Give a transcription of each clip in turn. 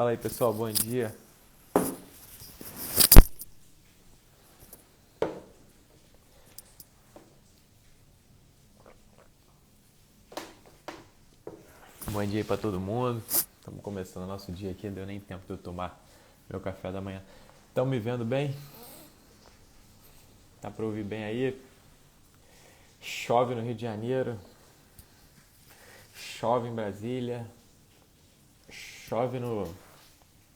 Fala aí, pessoal, bom dia. Bom dia aí pra todo mundo. Estamos começando o nosso dia aqui, não deu nem tempo de eu tomar meu café da manhã. Estão me vendo bem? Tá pra ouvir bem aí? Chove no Rio de Janeiro, chove em Brasília, chove no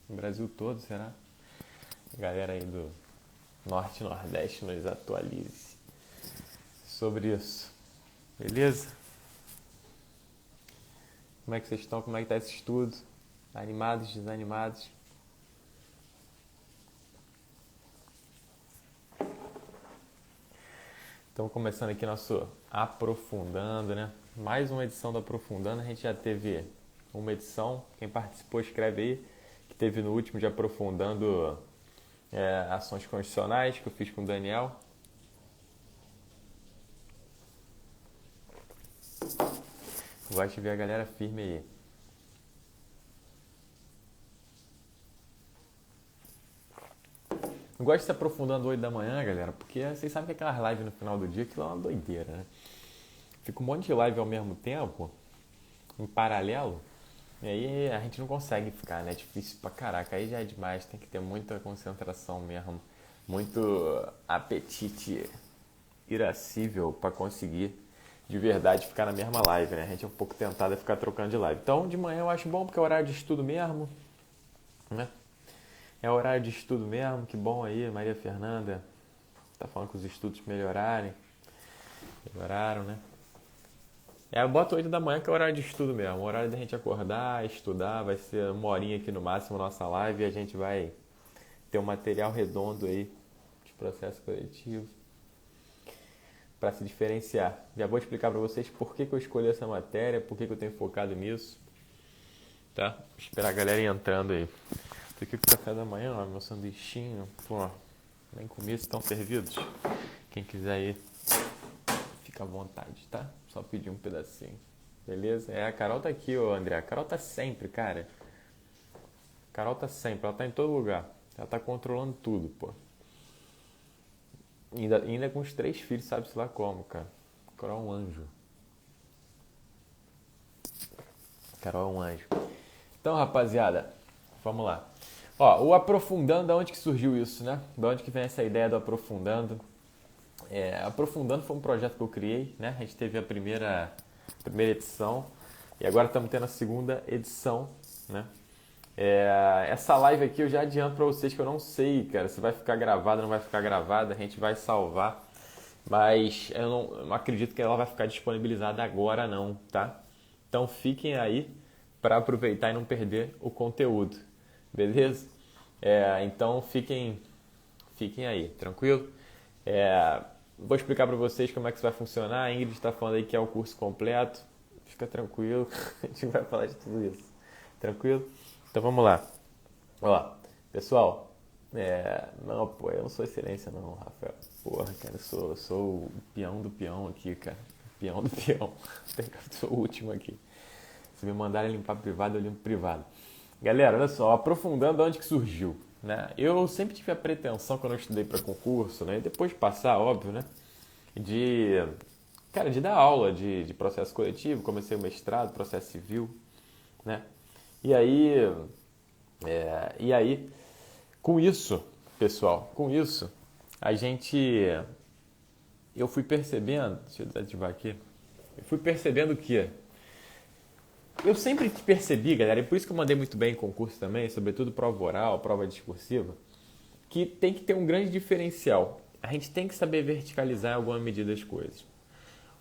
Brasil todo, será? Galera aí do Norte e Nordeste nos atualize sobre isso. Beleza? Como é que vocês estão? Como é que tá esse estudo? Animados, desanimados? Estamos começando aqui nosso Aprofundando, né? Mais uma edição do Aprofundando. A gente já teve uma edição, quem participou escreve aí, que teve no último de Aprofundando ações constitucionais, que eu fiz com o Daniel. Gosto de ver a galera firme aí. Eu gosto de se aprofundando 8 da manhã, galera, porque vocês sabem que aquelas lives no final do dia, aquilo é uma doideira, né? Fica um monte de live ao mesmo tempo, em paralelo, e aí a gente não consegue ficar, né? É difícil pra caraca, aí já é demais, tem que ter muita concentração mesmo, muito apetite irascível pra conseguir de verdade ficar na mesma live, né? A gente é um pouco tentado a ficar trocando de live. Então, de manhã eu acho bom, porque é horário de estudo mesmo, né? É horário de estudo mesmo, que bom aí, Maria Fernanda tá falando que os estudos melhoraram, né? Eu boto 8 da manhã que é horário de estudo mesmo, horário da gente acordar, estudar, vai ser uma horinha aqui no máximo nossa live e a gente vai ter um material redondo aí de processo coletivo para se diferenciar. Já vou explicar para vocês por que eu escolhi essa matéria, por que eu tenho focado nisso, tá? Vou esperar a galera ir entrando aí. Tô aqui com o café da manhã, ó, meu sanduichinho, pô, nem comi, estão servidos. Quem quiser ir, fica à vontade, tá? Só pedir um pedacinho, beleza? A Carol tá aqui, ô André. A Carol tá sempre, cara. A Carol tá sempre, ela tá em todo lugar. Ela tá controlando tudo, pô. Ainda com os 3 filhos, sabe-se lá como, cara. A Carol é um anjo. Carol é um anjo. Então, rapaziada, vamos lá. Ó, o Aprofundando, da onde que surgiu isso, né? Da onde que vem essa ideia do Aprofundando? Aprofundando foi um projeto que eu criei, né? A gente teve a primeira edição e agora estamos tendo a segunda edição, né? Essa live aqui eu já adianto para vocês que eu não sei, cara, se vai ficar gravada ou não vai ficar gravada, a gente vai salvar, mas eu não acredito que ela vai ficar disponibilizada agora não, tá? Então fiquem aí para aproveitar e não perder o conteúdo, beleza? Então fiquem aí, tranquilo? Vou explicar para vocês como é que isso vai funcionar. A Ingrid está falando aí que é o curso completo. Fica tranquilo, a gente vai falar de tudo isso. Tranquilo? Então vamos lá. Ó, pessoal, não, pô, eu não sou excelência não, Rafael. Porra, cara, eu sou o peão do peão aqui, cara. Peão do peão. Eu sou o último aqui. Se me mandarem limpar privado, eu limpo privado. Galera, olha só, aprofundando onde que surgiu, né? Eu sempre tive a pretensão, quando eu estudei para concurso, né? E depois de passar, óbvio, né? De dar aula de processo coletivo. Comecei o mestrado, processo civil, né? E aí, com isso, pessoal, eu fui percebendo, deixa eu desativar aqui, eu fui percebendo que eu sempre percebi, galera, e por isso que eu mandei muito bem em concurso também, sobretudo prova oral, prova discursiva, que tem que ter um grande diferencial. A gente tem que saber verticalizar em alguma medida as coisas.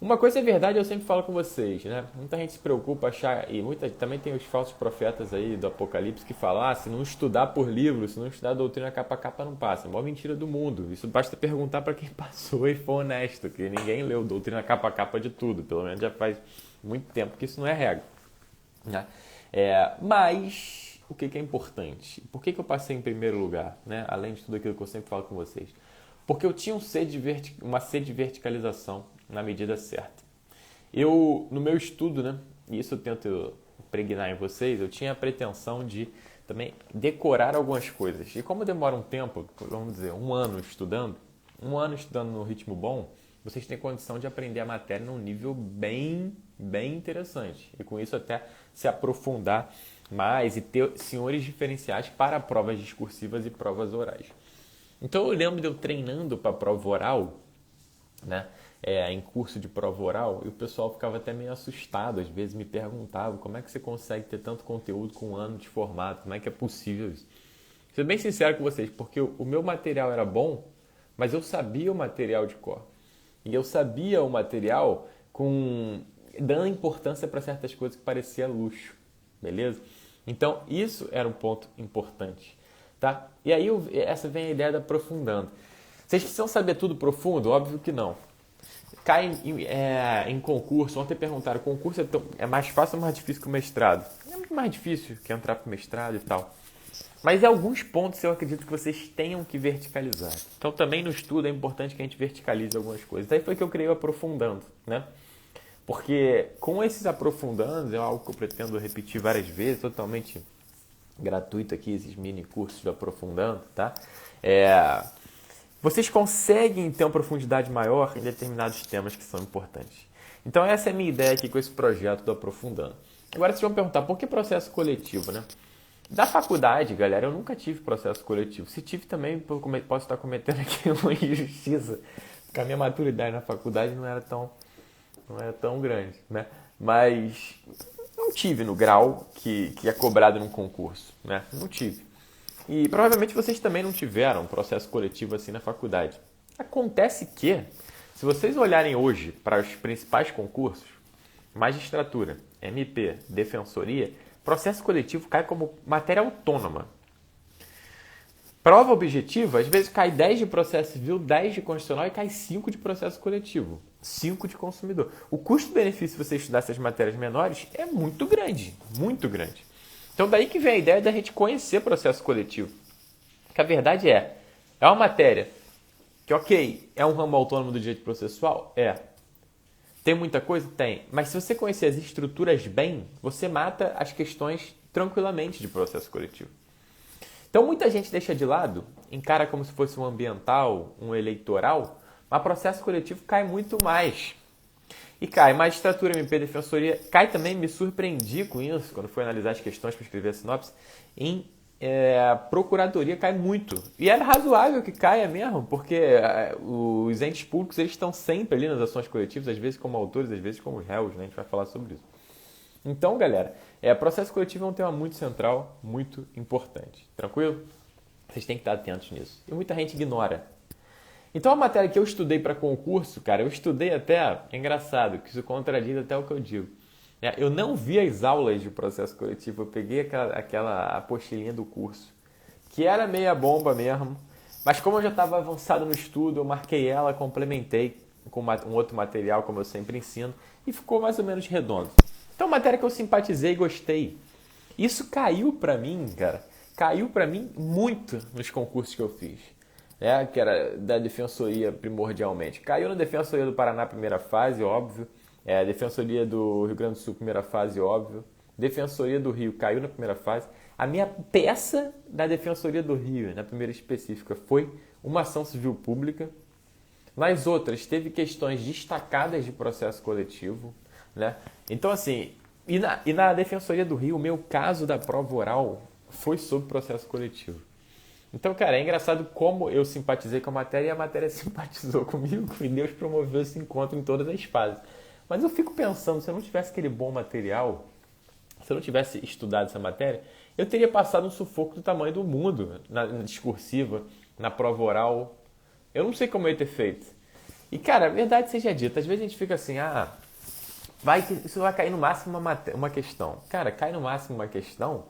Uma coisa é verdade, eu sempre falo com vocês, né? Muita gente se preocupa achar, e também tem os falsos profetas aí do Apocalipse que falam, se não estudar por livro, se não estudar a doutrina capa a capa, não passa. É a maior mentira do mundo. Isso basta perguntar para quem passou e foi honesto, que ninguém leu doutrina capa a capa de tudo. Pelo menos já faz muito tempo que isso não é regra. Né? Mas o que é importante? Por que eu passei em primeiro lugar? Né? Além de tudo aquilo que eu sempre falo com vocês. Porque eu tinha uma sede de verticalização na medida certa. Eu, no meu estudo, né, e isso eu tento impregnar em vocês, eu tinha a pretensão de também decorar algumas coisas. E como demora um tempo, vamos dizer, um ano estudando no ritmo bom, vocês têm condição de aprender a matéria num nível bem interessante. E com isso até se aprofundar mais e ter senhores diferenciais para provas discursivas e provas orais. Então eu lembro de eu treinando para prova oral, né? Em curso de prova oral, e o pessoal ficava até meio assustado, às vezes me perguntava como é que você consegue ter tanto conteúdo com um ano de formato, como é que é possível isso? Vou ser bem sincero com vocês, porque o meu material era bom, mas eu sabia o material de cor. E eu sabia o material dando importância para certas coisas que parecia luxo, beleza? Então isso era um ponto importante, tá? E aí essa vem a ideia da aprofundando. Vocês precisam saber tudo profundo? Óbvio que não. Cai em concurso. Ontem perguntaram, concurso é mais fácil ou mais difícil que o mestrado? É muito mais difícil que entrar para o mestrado e tal. Mas em alguns pontos eu acredito que vocês tenham que verticalizar. Então também no estudo é importante que a gente verticalize algumas coisas. Daí foi que eu criei o Aprofundando, né? Porque com esses aprofundandos, é algo que eu pretendo repetir várias vezes, totalmente gratuito aqui, esses mini cursos do Aprofundando, tá? Vocês conseguem ter uma profundidade maior em determinados temas que são importantes. Então essa é a minha ideia aqui com esse projeto do Aprofundando. Agora vocês vão perguntar, por que processo coletivo, né? Da faculdade, galera, eu nunca tive processo coletivo. Se tive também, posso estar cometendo aqui uma injustiça, porque a minha maturidade na faculdade não era tão grande, né? Mas não tive no grau que é cobrado num concurso, né? Não tive. E provavelmente vocês também não tiveram um processo coletivo assim na faculdade. Acontece que, se vocês olharem hoje para os principais concursos, magistratura, MP, defensoria, processo coletivo cai como matéria autônoma. Prova objetiva, às vezes cai 10 de processo civil, 10 de constitucional e cai 5 de processo coletivo, 5 de consumidor. O custo-benefício de você estudar essas matérias menores é muito grande, muito grande. Então daí que vem a ideia da gente conhecer processo coletivo. Que a verdade é uma matéria que, ok, é um ramo autônomo do direito processual? É. Tem muita coisa? Tem. Mas se você conhecer as estruturas bem, você mata as questões tranquilamente de processo coletivo. Então muita gente deixa de lado, encara como se fosse um ambiental, um eleitoral, mas processo coletivo cai muito mais. E cai magistratura, MP, defensoria, cai também, me surpreendi com isso, quando fui analisar as questões para escrever a sinopse, em procuradoria cai muito. E é razoável que caia mesmo, porque os entes públicos eles estão sempre ali nas ações coletivas, às vezes como autores, às vezes como réus, né? A gente vai falar sobre isso. Então, galera, processo coletivo é um tema muito central, muito importante. Tranquilo? Vocês têm que estar atentos nisso. E muita gente ignora. Então, a matéria que eu estudei para concurso, cara, eu estudei até, é engraçado, que isso contradiz até o que eu digo. Eu não vi as aulas de processo coletivo, eu peguei aquela apostilinha do curso, que era meia bomba mesmo, mas como eu já estava avançado no estudo, eu marquei ela, complementei com um outro material, como eu sempre ensino, e ficou mais ou menos redondo. Então, matéria que eu simpatizei e gostei. Isso caiu para mim, cara, caiu para mim muito nos concursos que eu fiz. Que era da Defensoria primordialmente. Caiu na Defensoria do Paraná, primeira fase, óbvio. Defensoria do Rio Grande do Sul, primeira fase, óbvio. Defensoria do Rio caiu na primeira fase. A minha peça da Defensoria do Rio, na primeira específica, foi uma ação civil pública. Nas outras, teve questões destacadas de processo coletivo, né? Então, assim, e na Defensoria do Rio, o meu caso da prova oral foi sobre processo coletivo. Então, cara, é engraçado como eu simpatizei com a matéria e a matéria simpatizou comigo e Deus promoveu esse encontro em todas as fases. Mas eu fico pensando, se eu não tivesse aquele bom material, se eu não tivesse estudado essa matéria, eu teria passado um sufoco do tamanho do mundo na discursiva, na prova oral. Eu não sei como eu ia ter feito. E, cara, a verdade seja dita, às vezes a gente fica assim, isso vai cair no máximo uma questão. Cara, cai no máximo uma questão,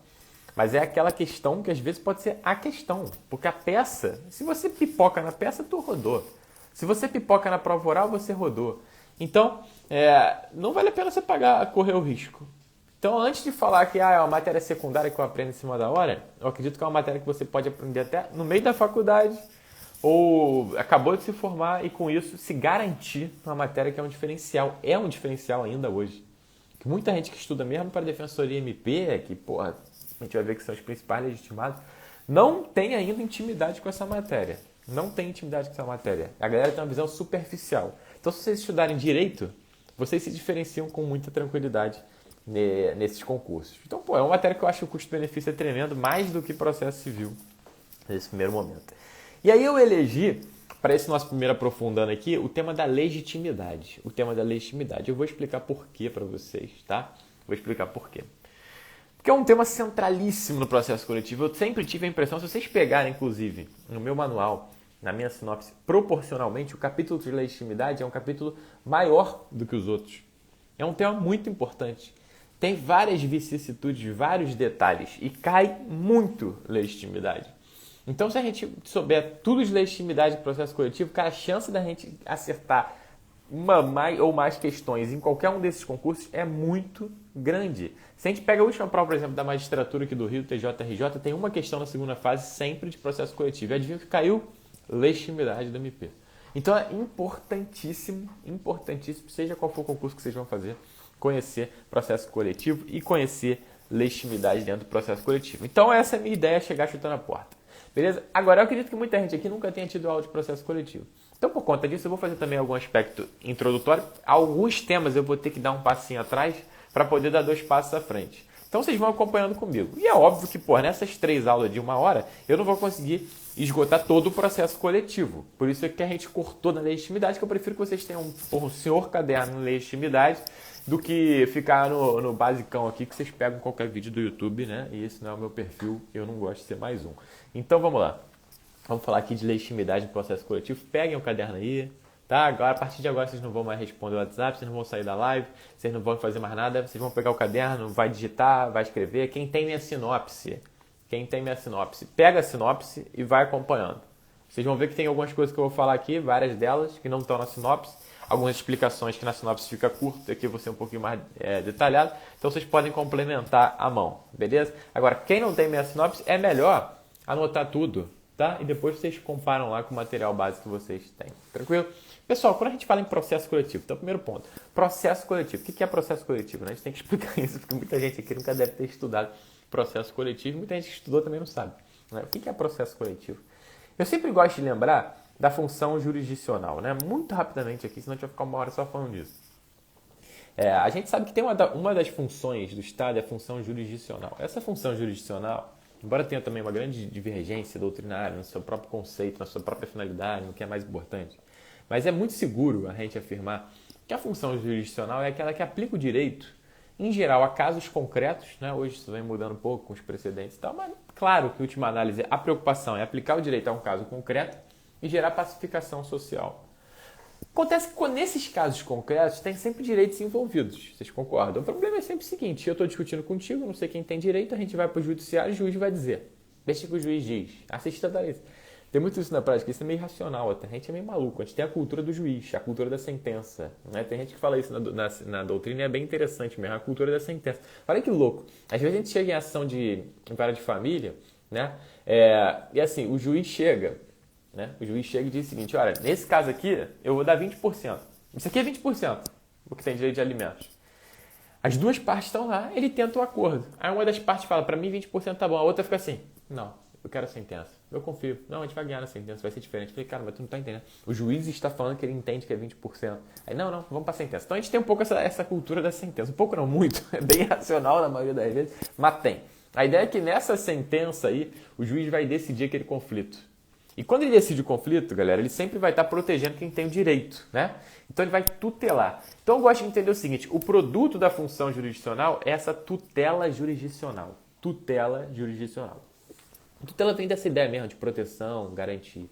mas é aquela questão que às vezes pode ser a questão. Porque a peça, se você pipoca na peça, tu rodou. Se você pipoca na prova oral, você rodou. Então, não vale a pena você correr o risco. Então, antes de falar que é uma matéria secundária que eu aprendo em cima da hora, eu acredito que é uma matéria que você pode aprender até no meio da faculdade ou acabou de se formar e com isso se garantir uma matéria que é um diferencial. É um diferencial ainda hoje. Que muita gente que estuda mesmo para Defensoria MP, que, porra, a gente vai ver que são os principais legitimados, não tem ainda intimidade com essa matéria. Não tem intimidade com essa matéria. A galera tem uma visão superficial. Então, se vocês estudarem direito, vocês se diferenciam com muita tranquilidade nesses concursos. Então, é uma matéria que eu acho que o custo-benefício é tremendo, mais do que processo civil, nesse primeiro momento. E aí eu elegi, para esse nosso primeiro aprofundando aqui, o tema da legitimidade. O tema da legitimidade. Eu vou explicar por quê para vocês, tá? Vou explicar por quê. Porque é um tema centralíssimo no processo coletivo. Eu sempre tive a impressão, se vocês pegarem, inclusive, no meu manual, na minha sinopse, proporcionalmente, o capítulo de legitimidade é um capítulo maior do que os outros. É um tema muito importante. Tem várias vicissitudes, vários detalhes e cai muito legitimidade. Então, se a gente souber tudo de legitimidade do processo coletivo, cara, a chance da gente acertar uma ou mais questões em qualquer um desses concursos é muito grande. Se a gente pega a última prova, por exemplo, da magistratura aqui do Rio, TJ-RJ, tem uma questão na segunda fase sempre de processo coletivo. E adivinha o que caiu? Legitimidade do MP. Então é importantíssimo, seja qual for o concurso que vocês vão fazer, conhecer processo coletivo e conhecer legitimidade dentro do processo coletivo. Então essa é a minha ideia, chegar chutando a porta. Beleza? Agora, eu acredito que muita gente aqui nunca tenha tido aula de processo coletivo. Então, por conta disso, eu vou fazer também algum aspecto introdutório. Alguns temas eu vou ter que dar um passinho atrás para poder dar 2 passos à frente. Então, vocês vão acompanhando comigo. E é óbvio que, nessas 3 aulas de 1 hora, eu não vou conseguir esgotar todo o processo coletivo. Por isso é que a gente cortou na legitimidade, que eu prefiro que vocês tenham um senhor caderno em legitimidade do que ficar no basicão aqui, que vocês pegam qualquer vídeo do YouTube, né? E esse não é o meu perfil, eu não gosto de ser mais um. Então, vamos lá. Vamos falar aqui de legitimidade do processo coletivo. Peguem o caderno aí, tá? Agora, a partir de agora, vocês não vão mais responder o WhatsApp, vocês não vão sair da live, vocês não vão fazer mais nada, vocês vão pegar o caderno, vai digitar, vai escrever. Quem tem minha sinopse, pega a sinopse e vai acompanhando. Vocês vão ver que tem algumas coisas que eu vou falar aqui, várias delas que não estão na sinopse, algumas explicações que na sinopse fica curta, aqui eu vou ser um pouquinho mais detalhado, então vocês podem complementar à mão, beleza? Agora, quem não tem minha sinopse, é melhor anotar tudo, tá? E depois vocês comparam lá com o material base que vocês têm, tranquilo? Pessoal, quando a gente fala em processo coletivo, então, primeiro ponto, processo coletivo. O que é processo coletivo? Né? A gente tem que explicar isso, porque muita gente aqui nunca deve ter estudado processo coletivo, muita gente que estudou também não sabe. Né? O que é processo coletivo? Eu sempre gosto de lembrar da função jurisdicional, né? Muito rapidamente aqui, senão a gente vai ficar 1 hora só falando disso. A gente sabe que tem uma das funções do Estado é a função jurisdicional. Essa função jurisdicional, embora tenha também uma grande divergência doutrinária no seu próprio conceito, na sua própria finalidade, no que é mais importante, mas é muito seguro a gente afirmar que a função jurisdicional é aquela que aplica o direito, em geral, a casos concretos, né? Hoje isso vem mudando um pouco com os precedentes e tal, mas claro que, em última análise, a preocupação é aplicar o direito a um caso concreto e gerar pacificação social. Acontece que nesses casos concretos tem sempre direitos envolvidos, vocês concordam? O problema é sempre o seguinte, eu estou discutindo contigo, não sei quem tem direito, a gente vai para o judiciário e o juiz vai dizer. Deixa que o juiz diz, assista a isso. Tem muito isso na prática, isso é meio irracional, até a gente é meio maluco, a gente tem a cultura do juiz, a cultura da sentença. Né? Tem gente que fala isso na doutrina e é bem interessante mesmo, a cultura da sentença. Olha que louco, às vezes a gente chega em ação em vara de família, né? E assim, o juiz chega, né? O juiz chega e diz o seguinte, olha, nesse caso aqui eu vou dar 20%, isso aqui é 20%, o que tem direito de alimentos. As duas partes estão lá, ele tenta o acordo. Aí uma das partes fala, para mim 20% tá bom, a outra fica assim, não. Eu quero a sentença. Eu confio. Não, a gente vai ganhar na sentença, vai ser diferente. Eu falei, cara, mas tu não tá entendendo. O juiz está falando que ele entende que é 20%. Aí, não, vamos pra sentença. Então a gente tem um pouco essa cultura da sentença. Um pouco não, muito. É bem racional na maioria das vezes, mas tem. A ideia é que nessa sentença aí, o juiz vai decidir aquele conflito. E quando ele decide o conflito, galera, ele sempre vai estar protegendo quem tem o direito, né? Então ele vai tutelar. Então eu gosto de entender o seguinte, o produto da função jurisdicional é essa tutela jurisdicional. Tutela jurisdicional. Tutela vem dessa ideia mesmo de proteção, garantia.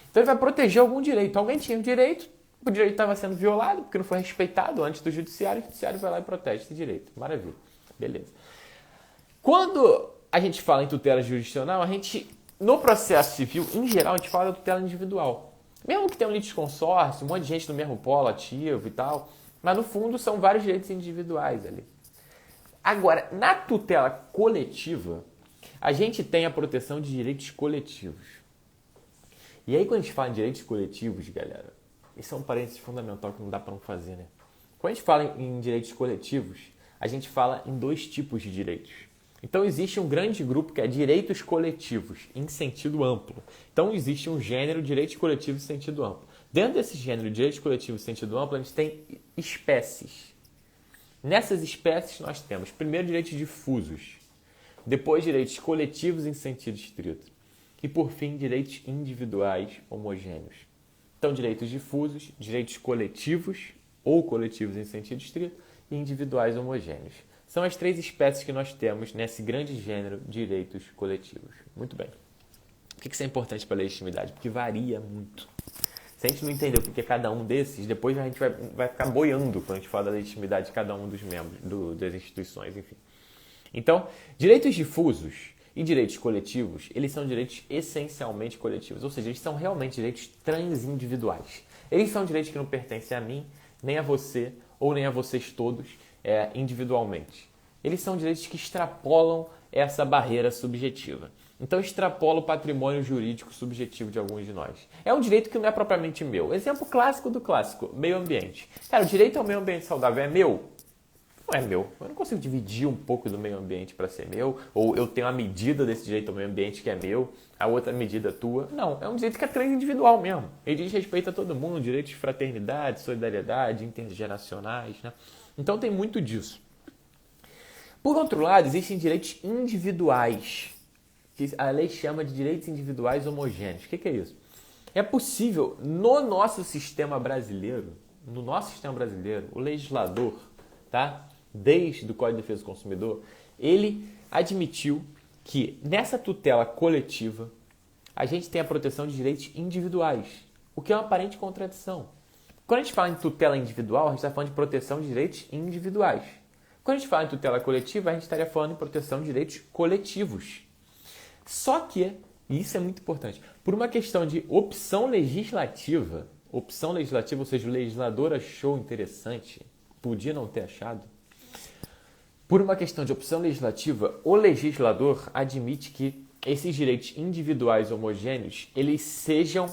Então ele vai proteger algum direito. Alguém tinha um direito, o direito estava sendo violado, porque não foi respeitado antes do judiciário, o judiciário vai lá e protege esse direito. Maravilha. Beleza. Quando a gente fala em tutela jurisdicional, no processo civil, em geral, a gente fala da tutela individual. Mesmo que tenha um litisconsórcio, um monte de gente no mesmo polo ativo e tal, mas no fundo são vários direitos individuais ali. Agora, na tutela coletiva, a gente tem a proteção de direitos coletivos. E aí, quando a gente fala em direitos coletivos, galera, isso é um parênteses fundamental que não dá para não fazer, né? Quando a gente fala em direitos coletivos, a gente fala em 2 tipos de direitos. Então existe um grande grupo que é direitos coletivos, em sentido amplo. Então existe um gênero direitos coletivos em sentido amplo. Dentro desse gênero direitos coletivos em sentido amplo, a gente tem espécies. Nessas espécies nós temos primeiro direitos difusos, depois direitos coletivos em sentido estrito e por fim direitos individuais homogêneos. Então direitos difusos, direitos coletivos ou coletivos em sentido estrito e individuais homogêneos. São as três espécies que nós temos nesse grande gênero de direitos coletivos. Muito bem. Por que isso é importante para a legitimidade? Porque varia muito. Se a gente não entender o que é cada um desses, depois a gente vai ficar boiando quando a gente fala da legitimidade de cada um dos membros das instituições, enfim. Então, direitos difusos e direitos coletivos, eles são direitos essencialmente coletivos, ou seja, eles são realmente direitos transindividuais. Eles são direitos que não pertencem a mim, nem a você, ou nem a vocês todos, individualmente. Eles são direitos que extrapolam essa barreira subjetiva. Então, extrapola o patrimônio jurídico subjetivo de alguns de nós. É um direito que não é propriamente meu. Exemplo clássico do clássico, meio ambiente. Cara, o direito ao meio ambiente saudável é meu? Não é meu. Eu não consigo dividir um pouco do meio ambiente para ser meu, ou eu tenho a medida desse direito ao meio ambiente que é meu, a outra medida tua. Não, é um direito que é transindividual mesmo. Ele diz respeito a todo mundo, direitos de fraternidade, solidariedade, intergeracionais, né? Então tem muito disso. Por outro lado, existem direitos individuais, que a lei chama de direitos individuais homogêneos. O que é isso? É possível, no nosso sistema brasileiro, o legislador, tá? Desde o Código de Defesa do Consumidor, ele admitiu que nessa tutela coletiva a gente tem a proteção de direitos individuais, o que é uma aparente contradição. Quando a gente fala em tutela individual, a gente está falando de proteção de direitos individuais. Quando a gente fala em tutela coletiva, a gente estaria falando em proteção de direitos coletivos. Só que, e isso é muito importante, por uma questão de opção legislativa, ou seja, o legislador achou interessante, podia não ter achado, por uma questão de opção legislativa, o legislador admite que esses direitos individuais homogêneos, eles sejam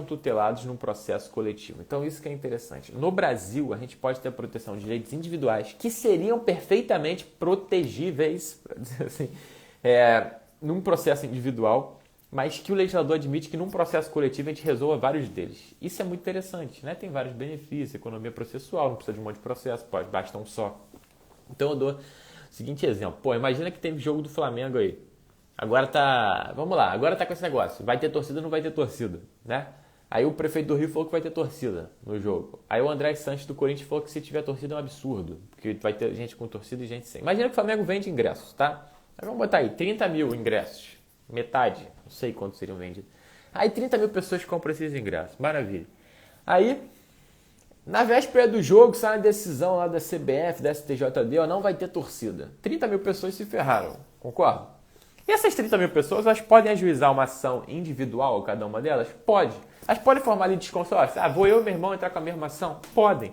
tutelados num processo coletivo. Então, isso que é interessante. No Brasil, a gente pode ter a proteção de direitos individuais que seriam perfeitamente protegíveis, para dizer assim, num processo individual, mas que o legislador admite que num processo coletivo a gente resolva vários deles. Isso é muito interessante, né? Tem vários benefícios, economia processual, não precisa de um monte de processo, basta um só. Então eu dou o seguinte exemplo. Pô, imagina que teve jogo do Flamengo aí. Agora tá com esse negócio. Vai ter torcida ou não vai ter torcida, né? Aí o prefeito do Rio falou que vai ter torcida no jogo. Aí o André Sanches do Corinthians falou que se tiver torcida é um absurdo, porque vai ter gente com torcida e gente sem. Imagina que o Flamengo vende ingressos, tá? Aí vamos botar aí 30 mil ingressos. Metade, não sei quantos seriam vendidos. Aí 30 mil pessoas compram esses ingressos. Maravilha. Aí, na véspera do jogo, sai a decisão lá da CBF, da STJD, não vai ter torcida. 30 mil pessoas se ferraram, concorda? E essas 30 mil pessoas, elas podem ajuizar uma ação individual, cada uma delas? Pode. Elas podem formar ali desconsórcio. Vou eu e meu irmão entrar com a mesma ação? Podem.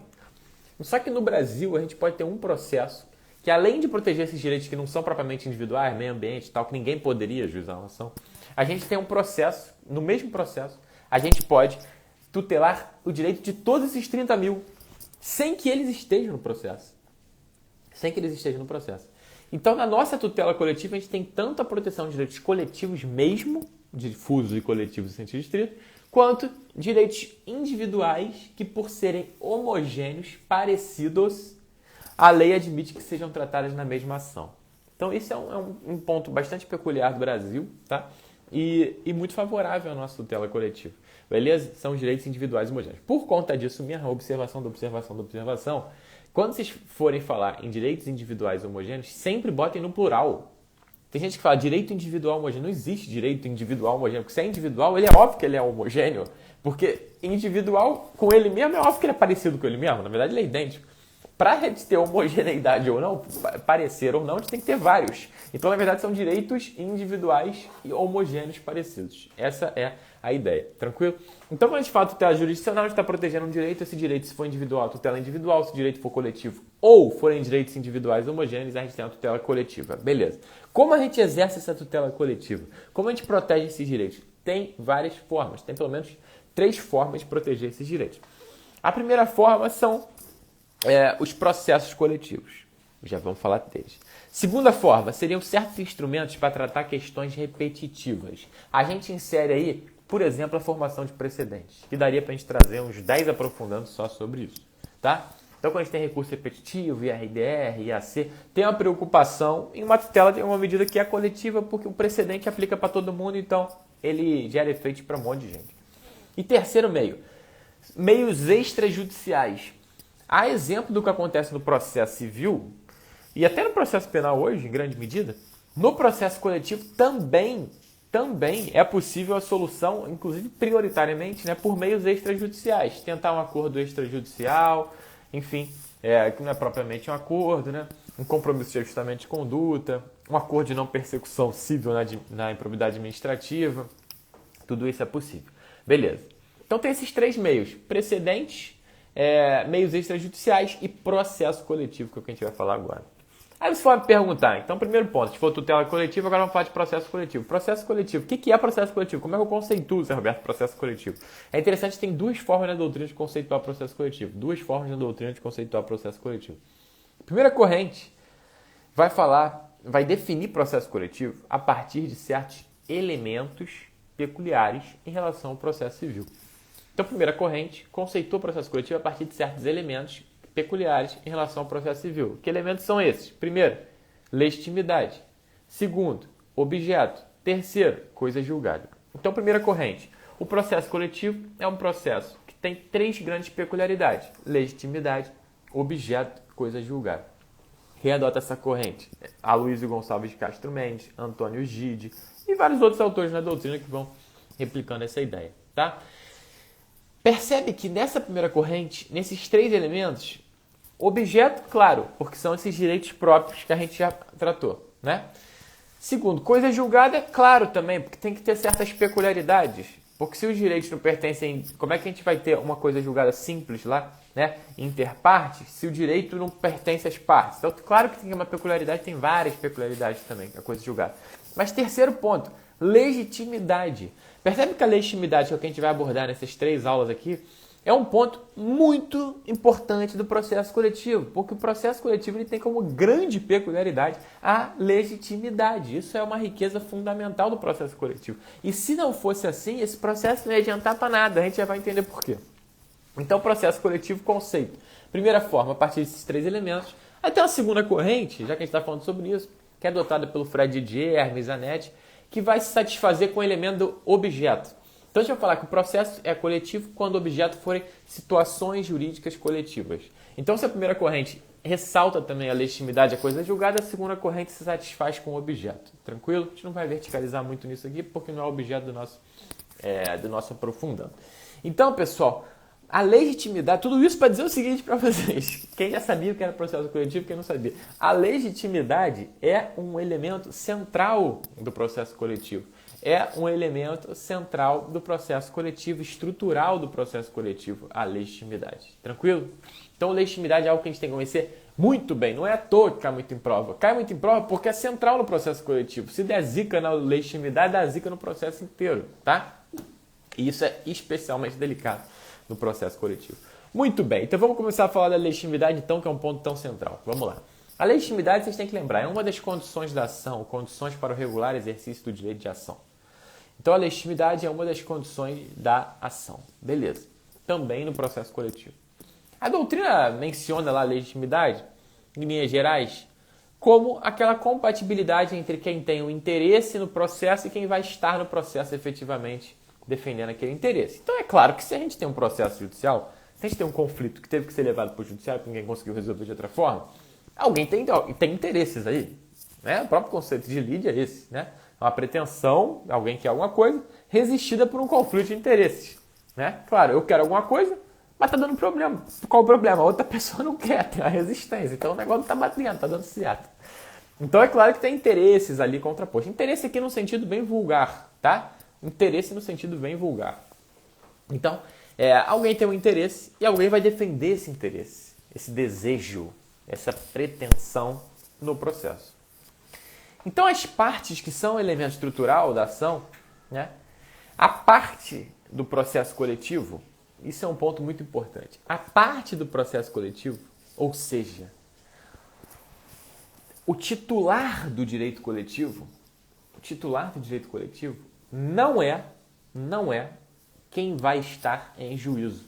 Só que no Brasil, a gente pode ter um processo que, além de proteger esses direitos que não são propriamente individuais, meio ambiente e tal, que ninguém poderia ajuizar uma ação, a gente tem um processo, no mesmo processo, a gente pode tutelar o direito de todos esses 30 mil, sem que eles estejam no processo. Então, na nossa tutela coletiva, a gente tem tanto a proteção de direitos coletivos mesmo, difusos e coletivos em sentido estrito, quanto direitos individuais que, por serem homogêneos, parecidos, a lei admite que sejam tratadas na mesma ação. Então, esse é um ponto bastante peculiar do Brasil, tá? E muito favorável à nossa tutela coletiva. Beleza? São os direitos individuais homogêneos. Por conta disso, minha observação, quando vocês forem falar em direitos individuais homogêneos, sempre botem no plural. Tem gente que fala direito individual homogêneo. Não existe direito individual homogêneo, porque se é individual, ele é óbvio que ele é homogêneo, porque individual com ele mesmo é óbvio que ele é parecido com ele mesmo. Na verdade, ele é idêntico. Para a gente ter homogeneidade ou não, parecer ou não, a gente tem que ter vários. Então, na verdade, são direitos individuais e homogêneos parecidos. Essa é a ideia. Tranquilo? Então, quando a gente fala tutela jurisdicional, a gente está protegendo um direito. Esse direito, se for individual, tutela individual. Se o direito for coletivo ou forem direitos individuais homogêneos, a gente tem a tutela coletiva. Beleza. Como a gente exerce essa tutela coletiva? Como a gente protege esses direitos? Tem várias formas. Tem pelo menos 3 formas de proteger esses direitos. A primeira forma são os processos coletivos. Já vamos falar deles. Segunda forma, seriam certos instrumentos para tratar questões repetitivas. A gente insere aí, por exemplo, a formação de precedentes, que daria para a gente trazer uns 10 aprofundando só sobre isso, tá? Então, quando a gente tem recurso repetitivo, IRDR, IAC, tem uma preocupação em uma tutela de uma medida que é coletiva, porque o precedente aplica para todo mundo, então ele gera efeito para um monte de gente. E terceiro meio, meios extrajudiciais. A exemplo do que acontece no processo civil, e até no processo penal hoje, em grande medida, no processo coletivo também é possível a solução, inclusive prioritariamente, né, por meios extrajudiciais. Tentar um acordo extrajudicial, enfim, que não é propriamente um acordo, né, um compromisso de ajustamento de conduta, um acordo de não persecução civil na improbidade administrativa. Tudo isso é possível. Beleza. Então tem esses três meios: precedentes, meios extrajudiciais e processo coletivo, que é o que a gente vai falar agora. Aí você vai me perguntar, então, primeiro ponto, se for tutela coletiva, agora vamos falar de processo coletivo. Processo coletivo, o que é processo coletivo? Como é que eu conceituo, Zé Roberto, processo coletivo? É interessante, tem duas formas na doutrina de conceituar processo coletivo. Duas formas na doutrina de conceituar processo coletivo. A primeira corrente vai definir processo coletivo a partir de certos elementos peculiares em relação ao processo civil. Então, a primeira corrente conceitua o processo coletivo a partir de certos elementos peculiares em relação ao processo civil. Que elementos são esses? Primeiro, legitimidade. Segundo, objeto. Terceiro, coisa julgada. Então, primeira corrente. O processo coletivo é um processo que tem três grandes peculiaridades: legitimidade, objeto, coisa julgada. Quem adota essa corrente? Aloysio Gonçalves de Castro Mendes, Antônio Gide e vários outros autores na doutrina que vão replicando essa ideia, tá? Percebe que nessa primeira corrente, nesses três elementos, objeto, claro, porque são esses direitos próprios que a gente já tratou, né? Segundo, coisa julgada, claro também, porque tem que ter certas peculiaridades. Porque se os direitos não pertencem, como é que a gente vai ter uma coisa julgada simples lá, né? Interpartes, se o direito não pertence às partes. Então, claro que tem uma peculiaridade, tem várias peculiaridades também, a coisa julgada. Mas terceiro ponto, legitimidade. Percebe que a legitimidade, que é o que a gente vai abordar nessas três aulas aqui, é um ponto muito importante do processo coletivo, porque o processo coletivo ele tem como grande peculiaridade a legitimidade. Isso é uma riqueza fundamental do processo coletivo. E se não fosse assim, esse processo não ia adiantar para nada, a gente já vai entender por quê. Então, processo coletivo, conceito. Primeira forma, a partir desses três elementos. Aí tem uma segunda corrente, já que a gente está falando sobre isso, que é adotada pelo Fred Didier, Hermes Zanetti, que vai se satisfazer com o elemento do objeto. Então, a gente vai falar que o processo é coletivo quando o objeto forem situações jurídicas coletivas. Então, se a primeira corrente ressalta também a legitimidade, a coisa julgada, a segunda corrente se satisfaz com o objeto. Tranquilo? A gente não vai verticalizar muito nisso aqui, porque não é o objeto do nosso aprofundando. Então, pessoal, a legitimidade, tudo isso para dizer o seguinte para vocês. Quem já sabia o que era processo coletivo, quem não sabia. A legitimidade é um elemento central do processo coletivo. É um elemento central do processo coletivo, estrutural do processo coletivo, a legitimidade. Tranquilo? Então, legitimidade é algo que a gente tem que conhecer muito bem. Não é à toa que cai muito em prova. Cai muito em prova porque é central no processo coletivo. Se der zica na legitimidade, dá zica no processo inteiro, tá? E isso é especialmente delicado no processo coletivo. Muito bem, então vamos começar a falar da legitimidade, então, que é um ponto tão central. Vamos lá. A legitimidade, vocês têm que lembrar, é uma das condições da ação, condições para o regular exercício do direito de ação. Então, a legitimidade é uma das condições da ação. Beleza. Também no processo coletivo. A doutrina menciona lá a legitimidade, em linhas gerais, como aquela compatibilidade entre quem tem o interesse no processo e quem vai estar no processo efetivamente defendendo aquele interesse. Então, é claro que se a gente tem um processo judicial, se a gente tem um conflito que teve que ser levado para o judiciário porque ninguém conseguiu resolver de outra forma, alguém tem interesses aí. Né? O próprio conceito de lide é esse, né? Uma pretensão, alguém quer alguma coisa, resistida por um conflito de interesses. Né? Claro, eu quero alguma coisa, mas está dando problema. Qual o problema? A outra pessoa não quer, tem uma resistência. Então o negócio não está batendo, está dando certo. Então é claro que tem interesses ali contrapostos. Interesse aqui no sentido bem vulgar, tá? Interesse no sentido bem vulgar. Então, alguém tem um interesse e alguém vai defender esse interesse, esse desejo, essa pretensão no processo. Então, as partes que são elemento estrutural da ação, né? A parte do processo coletivo, isso é um ponto muito importante. A parte do processo coletivo, ou seja, o titular do direito coletivo, não é quem vai estar em juízo.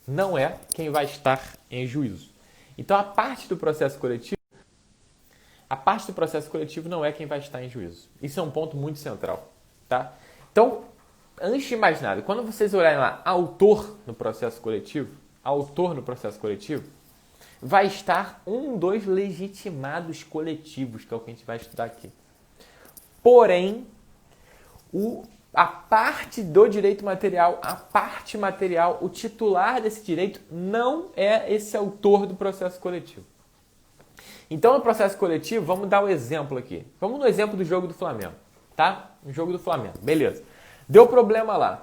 Não é quem vai estar em juízo. Então, a parte do processo coletivo não é quem vai estar em juízo. Isso é um ponto muito central, tá? Então, antes de mais nada, quando vocês olharem lá, autor no processo coletivo, vai estar um dos legitimados coletivos, que é o que a gente vai estudar aqui. Porém, a parte do direito material, o titular desse direito não é esse autor do processo coletivo. Então, no processo coletivo, vamos dar o exemplo aqui. Vamos no exemplo do jogo do Flamengo, tá? O jogo do Flamengo, beleza. Deu problema lá.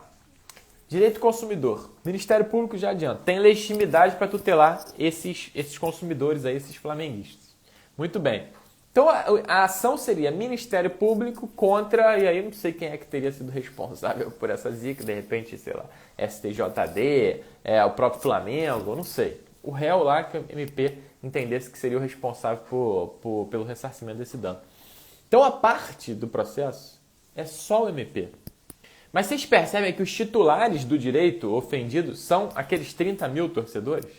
Direito consumidor. Ministério Público já adianta. Tem legitimidade para tutelar esses consumidores aí, esses flamenguistas. Muito bem. Então, a ação seria Ministério Público contra, e aí eu não sei quem é que teria sido responsável por essa zica, de repente, sei lá, STJD, o próprio Flamengo, eu não sei. O réu lá que o MP entendesse que seria o responsável pelo ressarcimento desse dano. Então, a parte do processo é só o MP. Mas vocês percebem que os titulares do direito ofendido são aqueles 30 mil torcedores?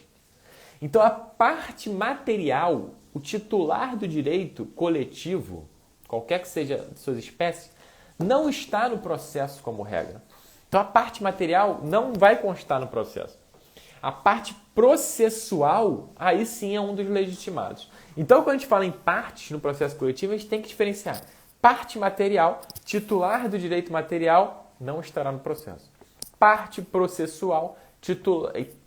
Então, a parte material, o titular do direito coletivo, qualquer que seja de suas espécies, não está no processo como regra. Então, a parte material não vai constar no processo. A parte processual, aí sim é um dos legitimados. Então, quando a gente fala em partes no processo coletivo, a gente tem que diferenciar. Parte material, titular do direito material, não estará no processo. Parte processual,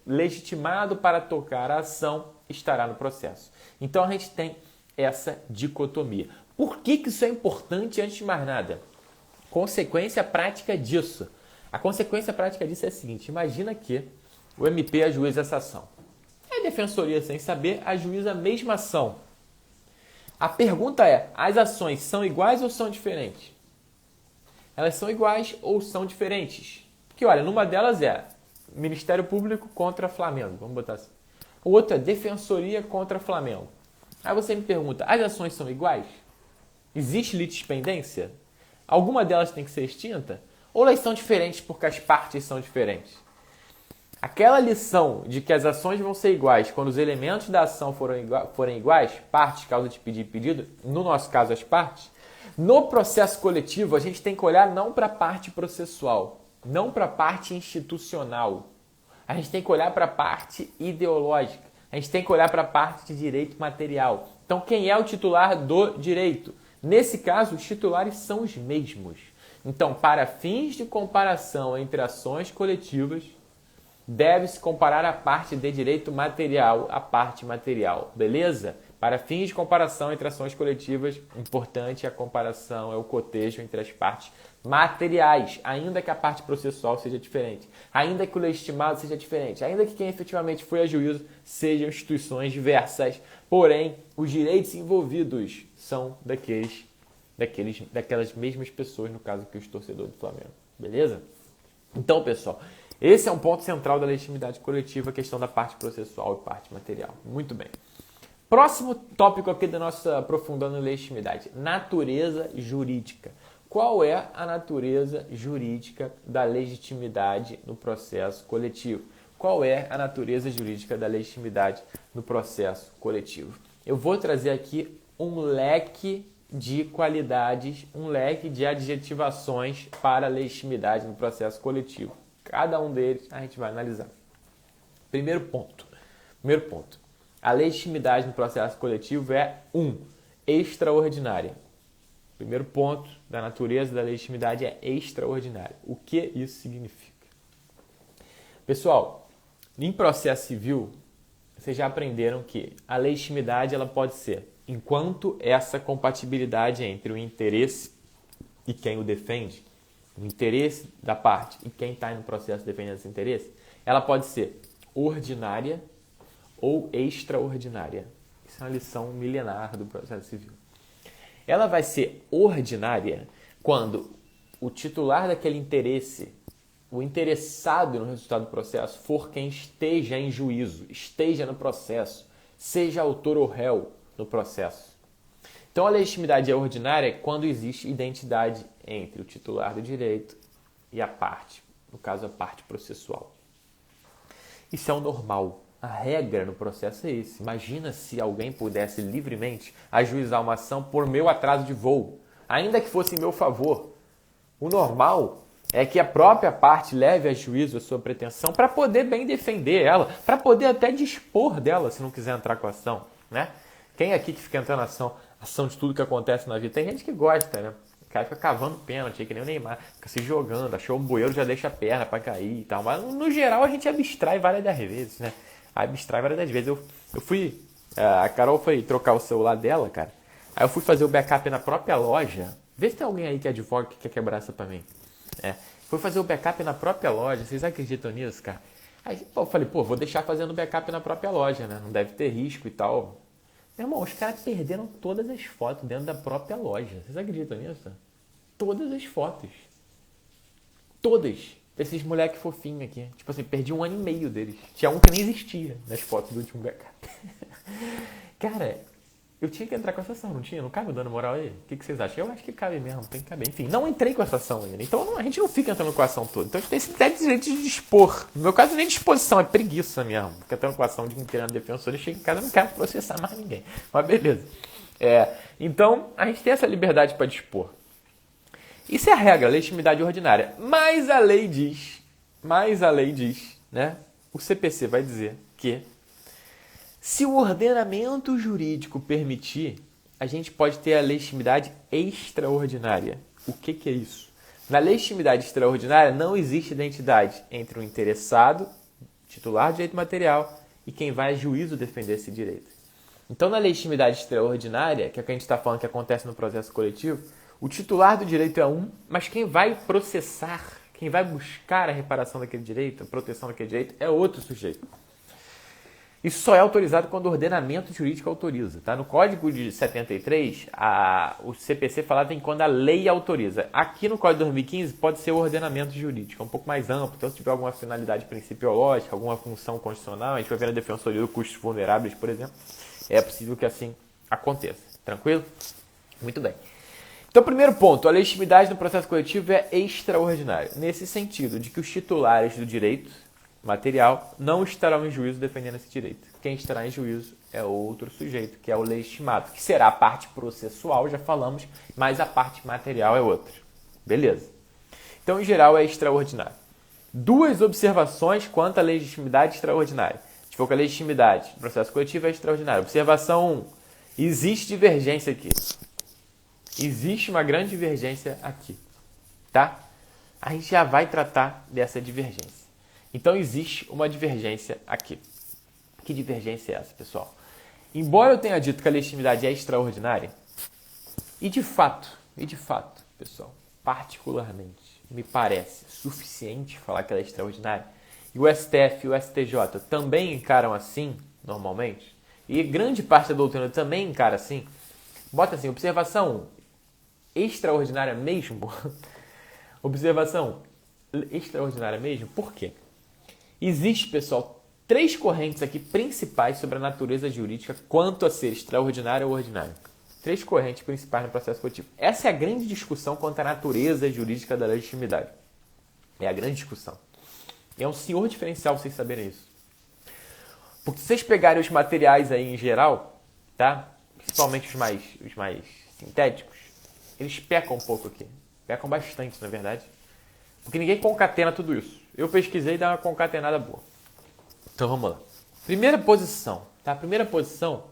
legitimado para tocar a ação, estará no processo. Então, a gente tem essa dicotomia. Por que isso é importante antes de mais nada? Consequência prática disso. A consequência prática disso é a seguinte. Imagina que o MP ajuiza essa ação. A defensoria, sem saber, ajuiza a mesma ação. A pergunta é, as ações são iguais ou são diferentes? Elas são iguais ou são diferentes? Porque, olha, numa delas é Ministério Público contra Flamengo. Vamos botar assim. Outra é Defensoria contra Flamengo. Aí você me pergunta, as ações são iguais? Existe litispendência? Alguma delas tem que ser extinta? Ou elas são diferentes porque as partes são diferentes? Aquela lição de que as ações vão ser iguais quando os elementos da ação forem iguais, partes, causa de pedir e pedido, no nosso caso as partes, no processo coletivo a gente tem que olhar não para a parte processual, não para a parte institucional. A gente tem que olhar para a parte ideológica, a gente tem que olhar para a parte de direito material. Então quem é o titular do direito? Nesse caso, os titulares são os mesmos. Então, para fins de comparação entre ações coletivas, deve-se comparar a parte de direito material à parte material, beleza? Para fins de comparação entre ações coletivas, importante a comparação, é o cotejo entre as partes materiais, ainda que a parte processual seja diferente, ainda que o legitimado seja diferente, ainda que quem efetivamente foi a juízo sejam instituições diversas, porém, os direitos envolvidos são daquelas mesmas pessoas, no caso que os torcedores do Flamengo, beleza? Então, pessoal, esse é um ponto central da legitimidade coletiva, a questão da parte processual e parte material. Muito bem. Próximo tópico aqui da nossa aprofundando legitimidade, natureza jurídica. Qual é a natureza jurídica da legitimidade no processo coletivo? Qual é a natureza jurídica da legitimidade no processo coletivo? Eu vou trazer aqui um leque de qualidades, um leque de adjetivações para a legitimidade no processo coletivo. Cada um deles a gente vai analisar. Primeiro ponto. A legitimidade no processo coletivo é extraordinária. Primeiro ponto da natureza da legitimidade é extraordinária. O que isso significa? Pessoal, em processo civil, vocês já aprenderam que a legitimidade ela pode ser, enquanto essa compatibilidade entre o interesse e quem o defende, o interesse da parte e quem está no processo defendendo esse interesse, ela pode ser ordinária ou extraordinária. Isso é uma lição milenar do processo civil. Ela vai ser ordinária quando o titular daquele interesse, o interessado no resultado do processo, for quem esteja em juízo, esteja no processo, seja autor ou réu no processo. Então, a legitimidade é ordinária quando existe identidade entre o titular do direito e a parte, no caso, a parte processual. Isso é o normal. A regra no processo é esse. Imagina se alguém pudesse livremente ajuizar uma ação por meu atraso de voo, ainda que fosse em meu favor. O normal é que a própria parte leve a juízo a sua pretensão para poder bem defender ela, para poder até dispor dela se não quiser entrar com a ação, né? Quem aqui que fica entrando ação de tudo que acontece na vida? Tem gente que gosta, né? O cara fica cavando pênalti, que nem o Neymar, fica se jogando, achou um bueiro, já deixa a perna para cair e tal. Mas no geral a gente abstrai várias das vezes, né? Abstrai várias das vezes. Eu fui, a Carol foi trocar o celular dela, cara. Aí eu fui fazer o backup na própria loja. Vê se tem alguém aí que é advoga que quer quebrar essa pra mim. Fui fazer o backup na própria loja. Vocês acreditam nisso, cara? Aí eu falei, vou deixar fazendo backup na própria loja, né? Não deve ter risco e tal. Meu irmão, os caras perderam todas as fotos dentro da própria loja. Vocês acreditam nisso? Todas as fotos. Todas. Esses moleque fofinhos aqui. Tipo assim, perdi 1 ano e meio deles. Tinha um que nem existia nas fotos do último backup. Cara, eu tinha que entrar com essa ação, não tinha? Não cabe dando moral aí? O que vocês acham? Eu acho que cabe mesmo, tem que caber. Enfim, não entrei com essa ação ainda. Então a gente não fica entrando com a ação toda. Então a gente tem esse direito de dispor. No meu caso, nem disposição, é preguiça mesmo. Fica entrando com a ação de inteirando defensor e chega em casa e não quero processar mais ninguém. Mas beleza. Então, a gente tem essa liberdade para dispor. Isso é a regra, a legitimidade ordinária. Mas a lei diz, né? O CPC vai dizer que se o ordenamento jurídico permitir, a gente pode ter a legitimidade extraordinária. O que é isso? Na legitimidade extraordinária não existe identidade entre o interessado, titular de direito material, e quem vai a juízo defender esse direito. Então, na legitimidade extraordinária, que é o que a gente está falando que acontece no processo coletivo, o titular do direito é um, mas quem vai processar, quem vai buscar a reparação daquele direito, a proteção daquele direito, é outro sujeito. Isso só é autorizado quando o ordenamento jurídico autoriza. Tá? No Código de 73, o CPC falava em quando a lei autoriza. Aqui no Código de 2015 pode ser o ordenamento jurídico, é um pouco mais amplo. Então, se tiver alguma finalidade principiológica, alguma função constitucional, a gente vai ver na Defensoria do Custos Vulneráveis, por exemplo, é possível que assim aconteça. Tranquilo? Muito bem. Então, primeiro ponto, a legitimidade no processo coletivo é extraordinária, nesse sentido de que os titulares do direito material não estarão em juízo defendendo esse direito. Quem estará em juízo é outro sujeito, que é o legitimado, que será a parte processual, já falamos, mas a parte material é outra. Beleza. Então, em geral, é extraordinário. 2 observações quanto à legitimidade extraordinária. A gente falou que a legitimidade do processo coletivo é extraordinária. Observação 1. Existe divergência aqui. Existe uma grande divergência aqui, tá? A gente já vai tratar dessa divergência. Então, existe uma divergência aqui. Que divergência é essa, pessoal? Embora eu tenha dito que a legitimidade é extraordinária, e de fato, pessoal, particularmente, me parece suficiente falar que ela é extraordinária, e o STF e o STJ também encaram assim, normalmente, e grande parte da doutrina também encara assim, bota assim, observação extraordinária mesmo? Observação extraordinária mesmo? Por quê? Existe, pessoal, 3 correntes aqui principais sobre a natureza jurídica quanto a ser extraordinário ou ordinário. 3 correntes principais no processo coletivo. Essa é a grande discussão quanto à natureza jurídica da legitimidade. É a grande discussão. E é um senhor diferencial vocês saberem isso. Porque se vocês pegarem os materiais aí em geral, tá? Principalmente os mais sintéticos, eles pecam um pouco aqui. Pecam bastante, na verdade. Porque ninguém concatena tudo isso. Eu pesquisei e dá uma concatenada boa. Então vamos lá. Primeira posição, tá? Primeira posição,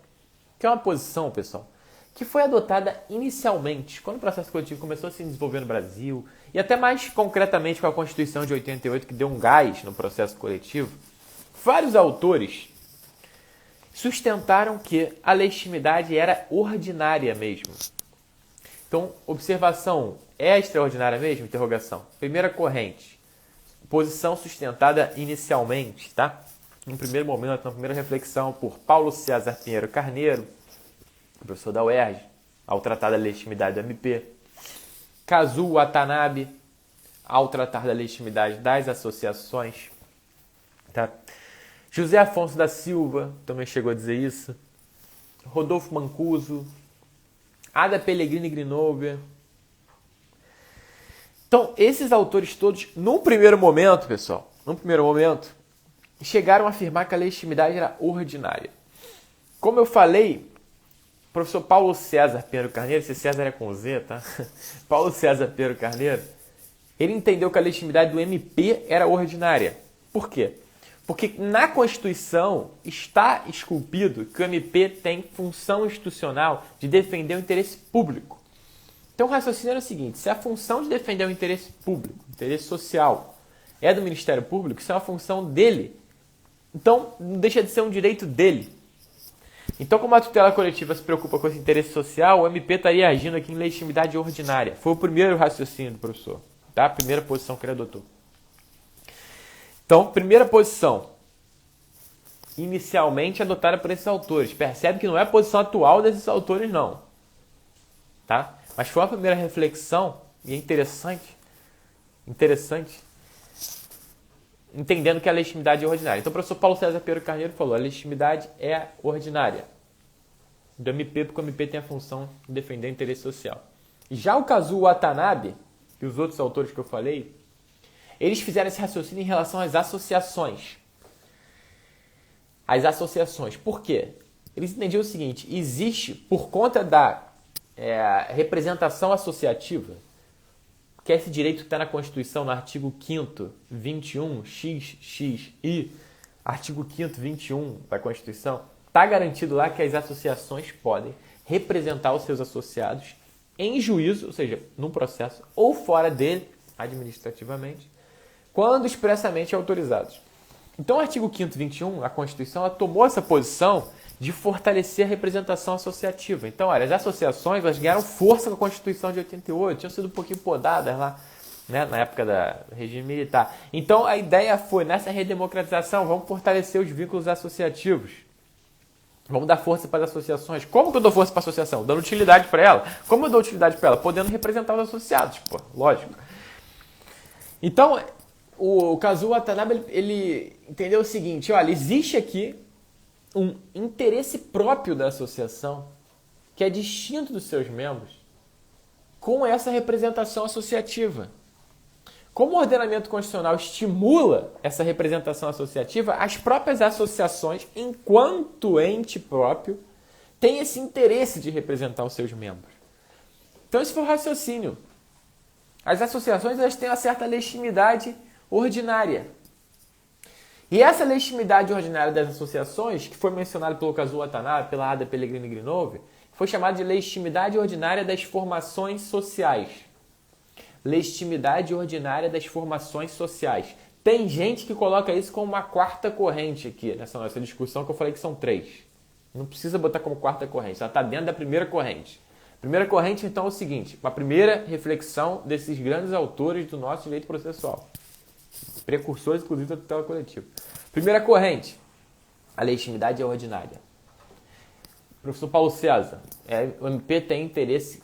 que é uma posição, pessoal, que foi adotada inicialmente, quando o processo coletivo começou a se desenvolver no Brasil, e até mais concretamente com a Constituição de 88, que deu um gás no processo coletivo. Vários autores sustentaram que a legitimidade era ordinária mesmo. Então, observação, é extraordinária mesmo? Interrogação. Primeira corrente, posição sustentada inicialmente, tá? No primeiro momento, na primeira reflexão, por Paulo César Pinheiro Carneiro, professor da UERJ, ao tratar da legitimidade do MP. Kazuo Watanabe, ao tratar da legitimidade das associações. Tá? José Afonso da Silva também chegou a dizer isso. Rodolfo Mancuso, Ada Pellegrini Grinover. Então, esses autores todos, num primeiro momento, pessoal, chegaram a afirmar que a legitimidade era ordinária. Como eu falei, o professor Paulo César Pinheiro Carneiro, esse César é com Z, tá? Paulo César Pinheiro Carneiro, ele entendeu que a legitimidade do MP era ordinária. Por quê? Porque na Constituição está esculpido que o MP tem função institucional de defender o interesse público. Então o raciocínio era o seguinte: se a função de defender o interesse público, o interesse social, é do Ministério Público, isso é uma função dele. Então não deixa de ser um direito dele. Então, como a tutela coletiva se preocupa com esse interesse social, o MP estaria agindo aqui em legitimidade ordinária. Foi o primeiro raciocínio do professor, tá? A primeira posição que ele adotou. Então, primeira posição, inicialmente adotada por esses autores. Percebe que não é a posição atual desses autores, não. Tá? Mas foi a primeira reflexão, e é interessante, entendendo que a legitimidade é ordinária. Então, o professor Paulo César Pinheiro Carneiro falou: a legitimidade é ordinária do MP, porque o MP tem a função de defender o interesse social. Já o Kazuo Watanabe, e os outros autores que eu falei, eles fizeram esse raciocínio em relação às associações. As associações. Por quê? Eles entendiam o seguinte: existe, por conta da representação associativa, que é esse direito que está na Constituição, no artigo 5º, 21, XXI, artigo 5º, 21 da Constituição, está garantido lá que as associações podem representar os seus associados em juízo, ou seja, num processo, ou fora dele, administrativamente, quando expressamente autorizados. Então, o artigo 5º, 21, a Constituição, ela tomou essa posição de fortalecer a representação associativa. Então, olha, as associações, elas ganharam força com a Constituição de 88, tinham sido um pouquinho podadas lá, né, na época do regime militar. Então, a ideia foi, nessa redemocratização, vamos fortalecer os vínculos associativos. Vamos dar força para as associações. Como que eu dou força para a associação? Dando utilidade para ela. Como eu dou utilidade para ela? Podendo representar os associados, pô, lógico. Então, o Kazuo Watanabe, ele entendeu o seguinte: olha, existe aqui um interesse próprio da associação que é distinto dos seus membros com essa representação associativa. Como o ordenamento constitucional estimula essa representação associativa, as próprias associações, enquanto ente próprio, têm esse interesse de representar os seus membros. Então esse foi o raciocínio. As associações, elas têm uma certa legitimidade ordinária. E essa legitimidade ordinária das associações, que foi mencionada pelo Kazuo Watanabe, pela Ada Pellegrini Grinover, foi chamada de legitimidade ordinária das formações sociais. Legitimidade ordinária das formações sociais. Tem gente que coloca isso como uma quarta corrente aqui, nessa nossa discussão, que eu falei que são 3. Não precisa botar como quarta corrente, ela está dentro da primeira corrente. Primeira corrente, então, é o seguinte: uma primeira reflexão desses grandes autores do nosso direito processual. Precursores, inclusive, da tutela coletiva. Primeira corrente: a legitimidade é ordinária. Professor Paulo César, o MP tem interesse,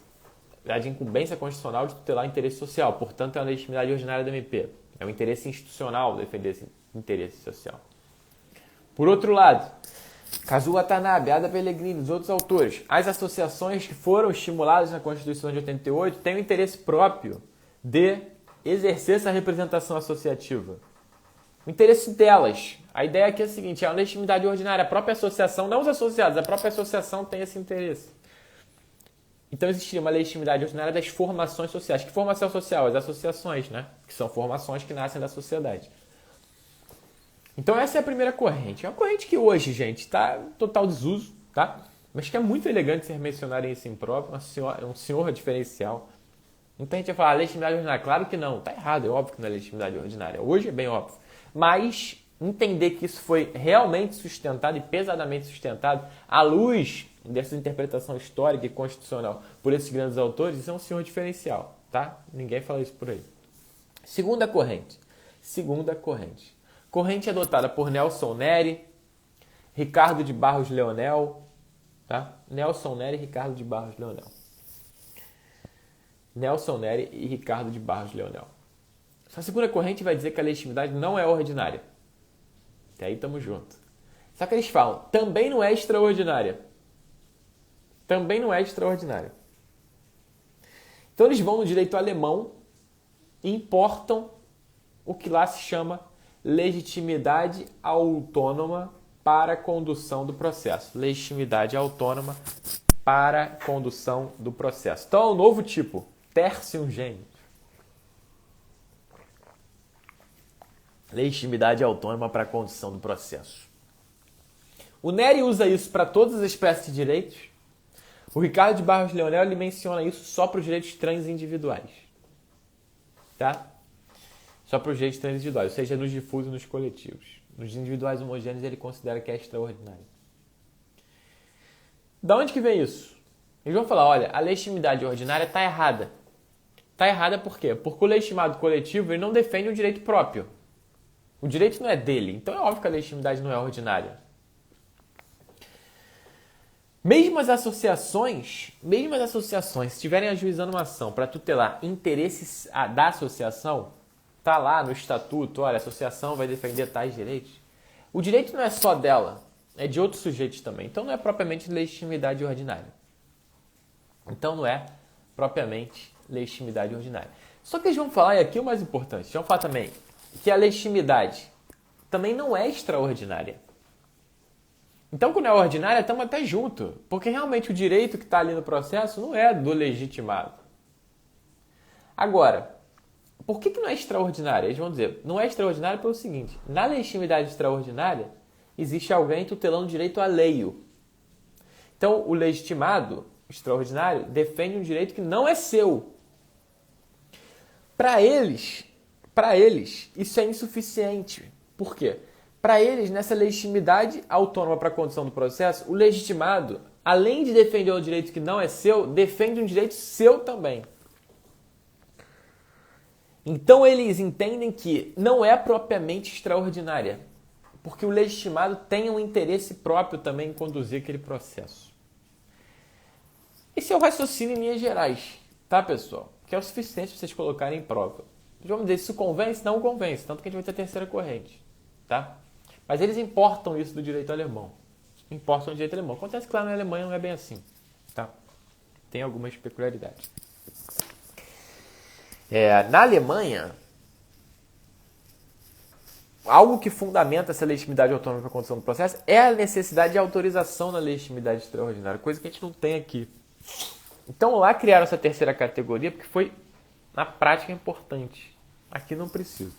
de incumbência constitucional de tutelar o interesse social, portanto, é uma legitimidade ordinária do MP. É um interesse institucional defender esse interesse social. Por outro lado, Kazuo Watanabe, Ada Pellegrini, os outros autores, as associações que foram estimuladas na Constituição de 88 têm o interesse próprio de exercer essa representação associativa. O interesse delas. A ideia aqui é a seguinte: é uma legitimidade ordinária. A própria associação, não os associados, a própria associação tem esse interesse. Então existiria uma legitimidade ordinária das formações sociais. Que formação social? As associações, né? Que são formações que nascem da sociedade. Então essa é a primeira corrente. É uma corrente que hoje, gente, está em total desuso, tá? Mas que é muito elegante ser mencionarem isso em próprio, um senhor diferencial. Muita gente vai falar legitimidade ordinária. Claro que não, tá errado, é óbvio que não é legitimidade ordinária. Hoje é bem óbvio. Mas entender que isso foi realmente sustentado e pesadamente sustentado à luz dessa interpretação histórica e constitucional por esses grandes autores, isso é um senhor diferencial, tá? Ninguém fala isso por aí. Segunda corrente. Corrente adotada por Nelson Neri, Ricardo de Barros Leonel, tá? Nelson Neri e Ricardo de Barros Leonel. Nelson Neri e Ricardo de Barros Leonel. Essa segunda corrente vai dizer que a legitimidade não é ordinária. Até aí estamos juntos. Só que eles falam, também não é extraordinária. Também não é extraordinária. Então eles vão no direito alemão e importam o que lá se chama legitimidade autônoma para a condução do processo. Legitimidade autônoma para a condução do processo. Então é um novo tipo, tertium genius. Legitimidade autônoma para a condução do processo. O Nery usa isso para todas as espécies de direitos. O Ricardo de Barros Leonel ele menciona isso só para os direitos transindividuais. Tá? Só para os direitos transindividuais, ou seja, nos difusos e nos coletivos. Nos individuais homogêneos ele considera que é extraordinário. Da onde que vem isso? Eles vão falar, olha, a legitimidade ordinária está errada. Está errada por quê? Porque o legitimado coletivo ele não defende um direito próprio. O direito não é dele, então é óbvio que a legitimidade não é ordinária. Mesmo as associações, se estiverem ajuizando uma ação para tutelar interesses da associação, tá lá no estatuto, olha, a associação vai defender tais direitos. O direito não é só dela, é de outros sujeitos também. Então não é propriamente legitimidade ordinária. Só que eles vão falar, e aqui o mais importante, eles vão falar também que a legitimidade também não é extraordinária. Então, quando é ordinária, estamos até junto. Porque realmente o direito que está ali no processo não é do legitimado. Agora, por que não é extraordinária? Eles vão dizer, não é extraordinária pelo seguinte. Na legitimidade extraordinária, existe alguém tutelando direito alheio. Então, o legitimado extraordinário defende um direito que não é seu. Para eles, isso é insuficiente. Por quê? Para eles, nessa legitimidade autônoma para a condução do processo, o legitimado, além de defender um direito que não é seu, defende um direito seu também. Então, eles entendem que não é propriamente extraordinária, porque o legitimado tem um interesse próprio também em conduzir aquele processo. Esse é o raciocínio em linhas gerais, tá, pessoal? Que é o suficiente para vocês colocarem em prova. Vamos dizer, isso convence? Não convence, tanto que a gente vai ter a terceira corrente, tá? Mas eles importam isso do direito alemão. Acontece que lá na Alemanha não é bem assim, tá? Tem algumas peculiaridades. Na Alemanha, algo que fundamenta essa legitimidade autônoma para a condução do processo é a necessidade de autorização na legitimidade extraordinária, coisa que a gente não tem aqui. Então lá criaram essa terceira categoria porque foi, na prática, importante. Aqui não precisa.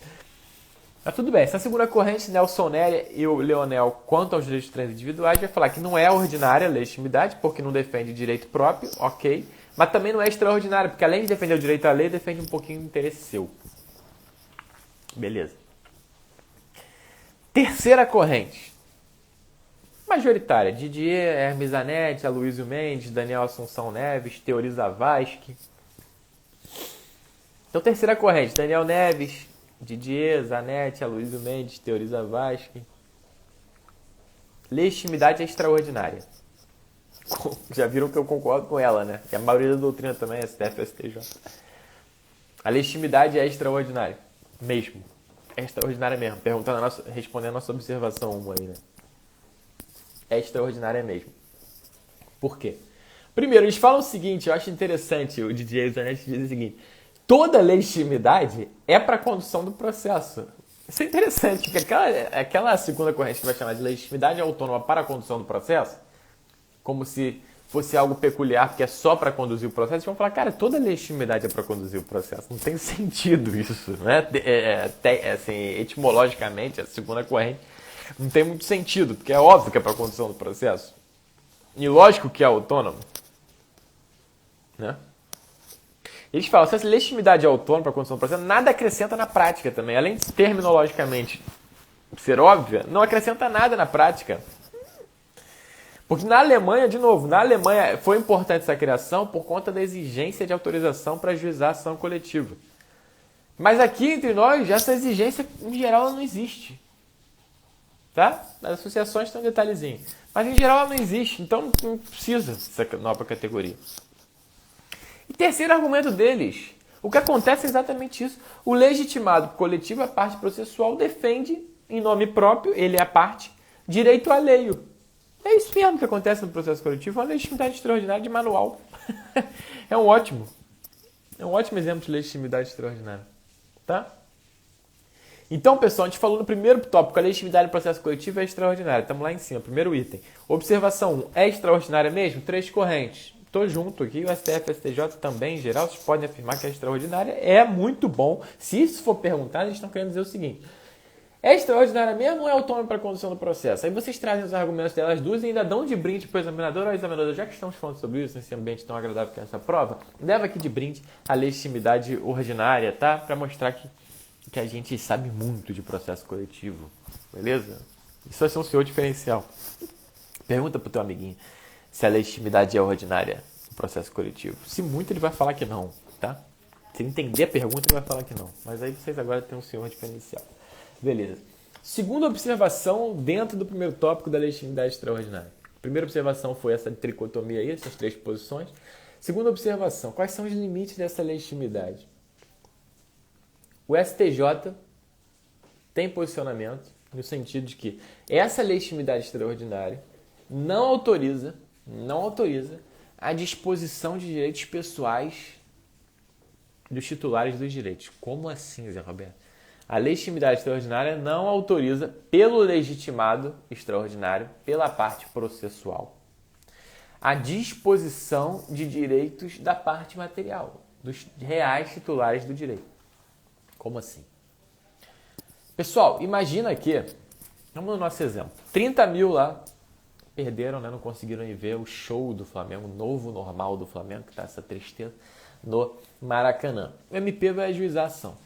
Mas tudo bem, essa segunda corrente, Nelson Nery e o Leonel, quanto aos direitos transindividuais, vai falar que não é ordinária a legitimidade, porque não defende direito próprio, ok, mas também não é extraordinária, porque além de defender o direito à lei, defende um pouquinho do interesse seu. Beleza. Terceira corrente, majoritária, Didier, Hermes Zanetti, Aloysio Mendes, Daniel Assunção Neves, Teori Zavascki. Então, terceira corrente, Daniel Neves, Didier, Zanetti, Aloysio Mendes, Teori Zavascki. Legitimidade é extraordinária. Já viram que eu concordo com ela, né? Que a maioria da doutrina também é STF, STJ. A legitimidade é extraordinária. Mesmo. É extraordinária mesmo. Respondendo a nossa observação 1 aí, né? É extraordinária mesmo. Por quê? Primeiro, eles falam o seguinte, eu acho interessante, o Didier Zanetti diz o seguinte: toda legitimidade é para a condução do processo. Isso é interessante, porque aquela segunda corrente que vai chamar de legitimidade autônoma para a condução do processo, como se fosse algo peculiar, porque é só para conduzir o processo, eles vão falar, cara, toda legitimidade é para conduzir o processo. Não tem sentido isso, né? Assim, etimologicamente, a segunda corrente não tem muito sentido, porque é óbvio que é para a condução do processo. E lógico que é autônomo, né? Eles falam, se essa legitimidade é autônoma para a condução do processo, nada acrescenta na prática também. Além de terminologicamente ser óbvia, não acrescenta nada na prática. Porque na Alemanha, de novo, foi importante essa criação por conta da exigência de autorização para ajuizar a ação coletiva. Mas aqui, entre nós, essa exigência, em geral, ela não existe. Tá? As associações têm um detalhezinho. Mas, em geral, ela não existe. Então, não precisa dessa nova categoria. E terceiro argumento deles, o que acontece é exatamente isso. O legitimado coletivo, a parte processual, defende, em nome próprio, ele é a parte, direito alheio. É isso mesmo que acontece no processo coletivo, uma legitimidade extraordinária de manual. É um ótimo. É um ótimo exemplo de legitimidade extraordinária. Tá? Então, pessoal, a gente falou no primeiro tópico, a legitimidade do processo coletivo é extraordinária. Estamos lá em cima, primeiro item. Observação 1, é extraordinária mesmo? Três correntes. Estou junto aqui, o STF e o STJ também, em geral, vocês podem afirmar que é extraordinária. É muito bom. Se isso for perguntado, eles estão querendo dizer o seguinte: é extraordinária mesmo ou é autônoma para a condução do processo? Aí vocês trazem os argumentos delas duas e ainda dão de brinde para o examinador. Ó, examinador, já que estamos falando sobre isso, nesse ambiente tão agradável que é essa prova, leva aqui de brinde a legitimidade ordinária, tá? Para mostrar que a gente sabe muito de processo coletivo, beleza? Isso vai ser um senhor diferencial. Pergunta pro teu amiguinho se a legitimidade é ordinária no processo coletivo. Se muito, ele vai falar que não, tá? Se ele entender a pergunta, ele vai falar que não. Mas aí vocês agora têm um senhor diferencial. Beleza. Segunda observação dentro do primeiro tópico da legitimidade extraordinária. Primeira observação foi essa tricotomia aí, essas três posições. Segunda observação, quais são os limites dessa legitimidade? O STJ tem posicionamento no sentido de que essa legitimidade extraordinária não autoriza a disposição de direitos pessoais dos titulares dos direitos. Como assim, Zé Roberto? A legitimidade extraordinária não autoriza, pelo legitimado extraordinário, pela parte processual, a disposição de direitos da parte material, dos reais titulares do direito. Como assim? Pessoal, imagina que, vamos no nosso exemplo, 30 mil lá perderam, né, não conseguiram ir ver o show do Flamengo, o novo normal do Flamengo, que está essa tristeza, no Maracanã. O MP vai ajuizar a ação.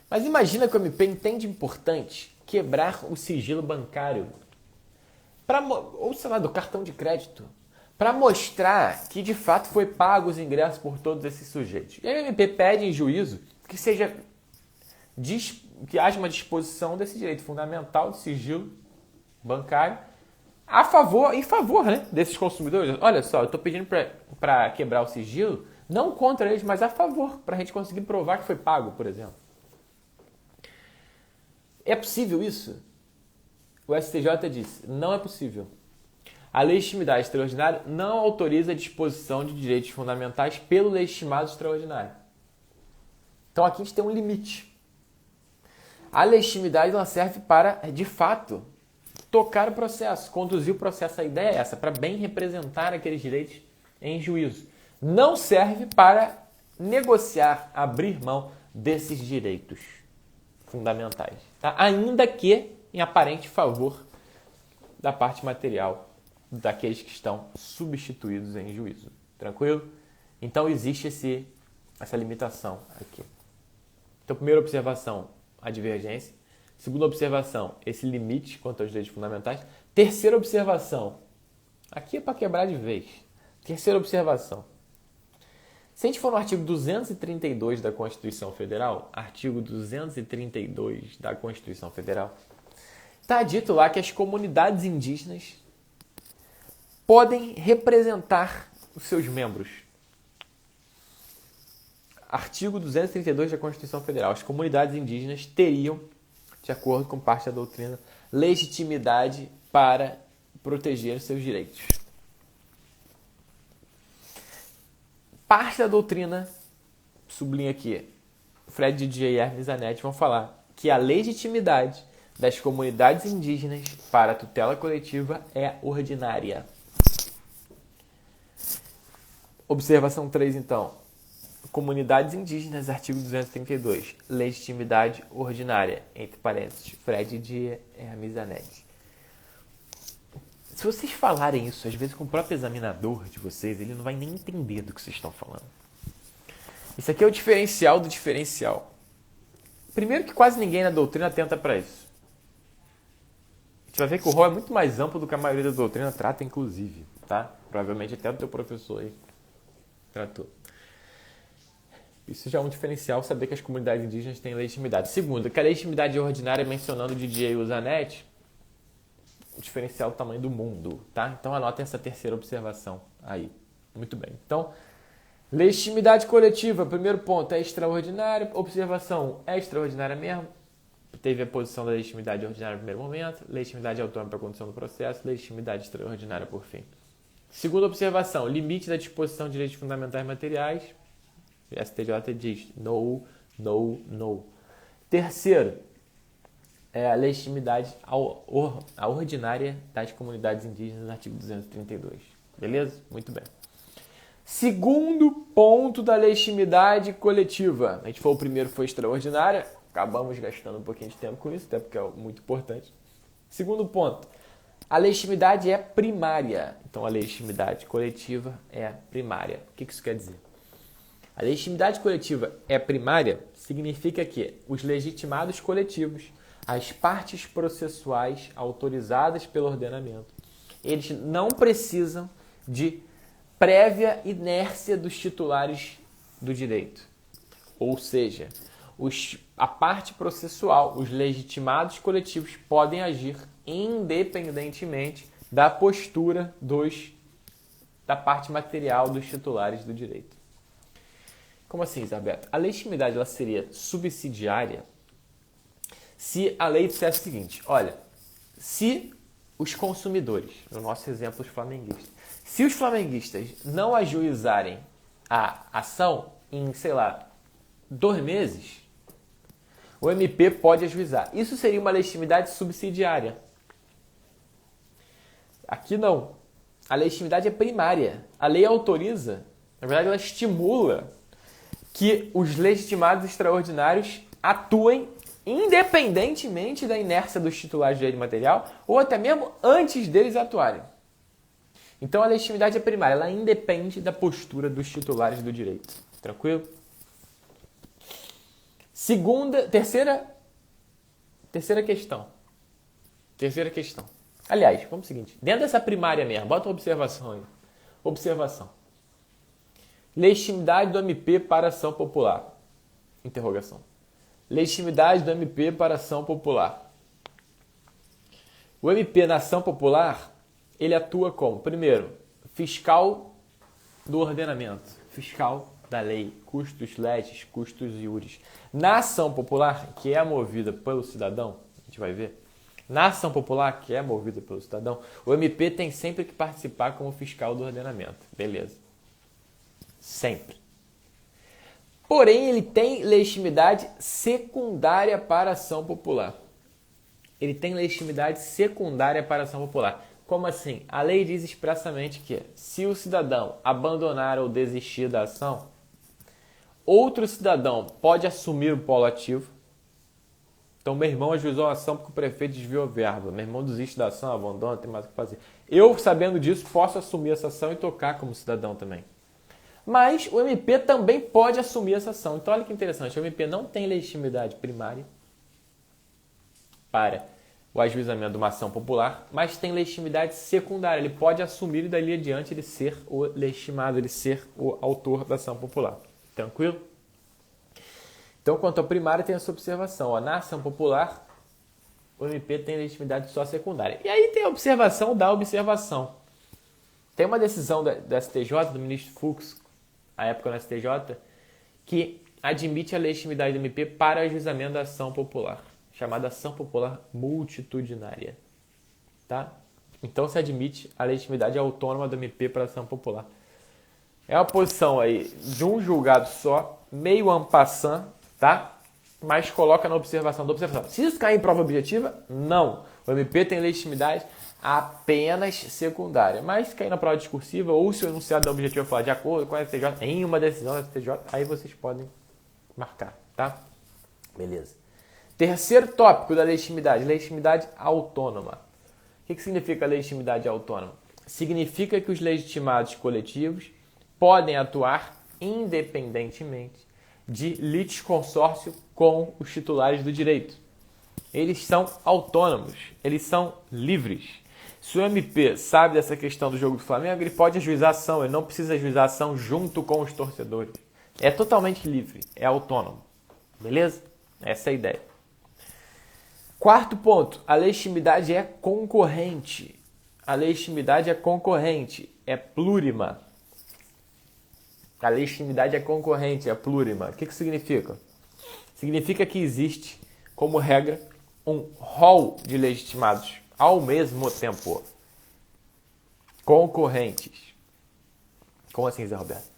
Mas imagina que o MP entende importante quebrar o sigilo bancário, ou sei lá, do cartão de crédito, para mostrar que de fato foi pago os ingressos por todos esses sujeitos. E aí o MP pede em juízo que haja uma disposição desse direito fundamental de sigilo bancário em favor, né, desses consumidores. Olha só, eu estou pedindo para quebrar o sigilo, não contra eles, mas a favor, para a gente conseguir provar que foi pago, por exemplo. É possível isso? O STJ disse, não é possível. A legitimidade extraordinária não autoriza a disposição de direitos fundamentais pelo legitimado extraordinário. Então aqui a gente tem um limite. A legitimidade ela serve para, de fato, tocar o processo, conduzir o processo. A ideia é essa, para bem representar aqueles direitos em juízo. Não serve para negociar, abrir mão desses direitos fundamentais, tá? Ainda que em aparente favor da parte material daqueles que estão substituídos em juízo. Tranquilo? Então existe essa limitação aqui. Então, primeira observação, a divergência. Segunda observação, esse limite quanto aos direitos fundamentais. Terceira observação, aqui é para quebrar de vez. Terceira observação. Se a gente for no artigo 232 da Constituição Federal, artigo 232 da Constituição Federal, está dito lá que as comunidades indígenas podem representar os seus membros. Artigo 232 da Constituição Federal. As comunidades indígenas teriam, de acordo com parte da doutrina, legitimidade para proteger seus direitos. Parte da doutrina, sublinha aqui, Fred Didier e Hermes Zanetti vão falar que a legitimidade das comunidades indígenas para a tutela coletiva é ordinária. Observação 3, então. Comunidades indígenas, artigo 232. Legitimidade ordinária, entre parênteses, Fred Didier e Hermes Zanetti. Se vocês falarem isso, às vezes com o próprio examinador de vocês, ele não vai nem entender do que vocês estão falando. Isso aqui é o diferencial do diferencial. Primeiro que quase ninguém na doutrina atenta para isso. A gente vai ver que o rol é muito mais amplo do que a maioria da doutrina trata, inclusive, tá? Provavelmente até o teu professor aí tratou. Isso já é um diferencial, saber que as comunidades indígenas têm legitimidade. Segundo, que a legitimidade ordinária, mencionando o Didier e o Zanetti, o diferencial do tamanho do mundo, tá? Então anotem essa terceira observação aí. Muito bem. Então, legitimidade coletiva, primeiro ponto, é extraordinário. Observação, é extraordinária mesmo. Teve a posição da legitimidade ordinária no primeiro momento, legitimidade autônoma para a condução do processo, legitimidade extraordinária por fim. Segunda observação, limite da disposição de direitos fundamentais materiais. O STJ diz no, no, no. Terceiro, é a legitimidade a ordinária das comunidades indígenas, artigo 232. Beleza? Muito bem. Segundo ponto da legitimidade coletiva. A gente falou o primeiro foi extraordinária, acabamos gastando um pouquinho de tempo com isso, até porque é muito importante. Segundo ponto, a legitimidade é primária. Então, a legitimidade coletiva é primária. O que isso quer dizer? A legitimidade coletiva é primária significa que os legitimados coletivos, as partes processuais autorizadas pelo ordenamento, eles não precisam de prévia inércia dos titulares do direito. Ou seja, a parte processual, os legitimados coletivos podem agir independentemente da postura da parte material dos titulares do direito. Como assim, Isabel? A legitimidade ela seria subsidiária se a lei dissesse o seguinte, olha, se os consumidores, no nosso exemplo os flamenguistas, se os flamenguistas não ajuizarem a ação em, 2 meses, o MP pode ajuizar. Isso seria uma legitimidade subsidiária. Aqui não. A legitimidade é primária. A lei autoriza, na verdade ela estimula que os legitimados extraordinários atuem independentemente da inércia dos titulares de direito material ou até mesmo antes deles atuarem. Então a legitimidade é primária, ela independe da postura dos titulares do direito. Tranquilo? Terceira questão. Aliás, vamos ao seguinte, dentro dessa primária mesmo, bota uma observação aí. Observação. Legitimidade do MP para ação popular. Interrogação. Legitimidade do MP para ação popular. O MP na ação popular, ele atua como, primeiro, fiscal do ordenamento, fiscal da lei, custos legis, custos iuris. Na ação popular, que é movida pelo cidadão, a gente vai ver, na ação popular, que é movida pelo cidadão, o MP tem sempre que participar como fiscal do ordenamento. Beleza. Sempre. Porém, ele tem legitimidade secundária para a ação popular. Como assim? A lei diz expressamente que se o cidadão abandonar ou desistir da ação, outro cidadão pode assumir o polo ativo. Então, meu irmão ajuizou a ação porque o prefeito desviou a verba. Meu irmão desiste da ação, abandona, tem mais o que fazer. Eu, sabendo disso, posso assumir essa ação e tocar como cidadão também. Mas o MP também pode assumir essa ação. Então, olha que interessante. O MP não tem legitimidade primária para o ajuizamento de uma ação popular, mas tem legitimidade secundária. Ele pode assumir e dali adiante ele ser o legitimado, ele ser o autor da ação popular. Tranquilo? Então, quanto ao primário, tem essa observação. Ó, na ação popular, o MP tem legitimidade só secundária. E aí tem a observação da observação. Tem uma decisão da STJ, do ministro Fux, à época no STJ, que admite a legitimidade do MP para ajuizamento da ação popular, chamada ação popular multitudinária. Tá? Então se admite a legitimidade autônoma do MP para ação popular. É uma posição aí de um julgado só, meio en passant, tá? Mas coloca na observação da observação. Se isso cair em prova objetiva, não. O MP tem legitimidade apenas secundária. Mas se cair na prova discursiva ou se o enunciado da objetiva falar de acordo com a STJ, em uma decisão da STJ, aí vocês podem marcar, tá? Beleza. Terceiro tópico da legitimidade, legitimidade autônoma. O que significa legitimidade autônoma? Significa que os legitimados coletivos podem atuar independentemente de litisconsórcio com os titulares do direito. Eles são autônomos, eles são livres. Se o MP sabe dessa questão do jogo do Flamengo, ele pode ajuizar a ação, ele não precisa ajuizar a ação junto com os torcedores. É totalmente livre, é autônomo. Beleza? Essa é a ideia. Quarto ponto, a legitimidade é concorrente. A legitimidade é concorrente, é plurima. A legitimidade é concorrente, é plurima. O que significa? Significa que existe, como regra, um rol de legitimados ao mesmo tempo concorrentes. Como assim, Zé Roberto?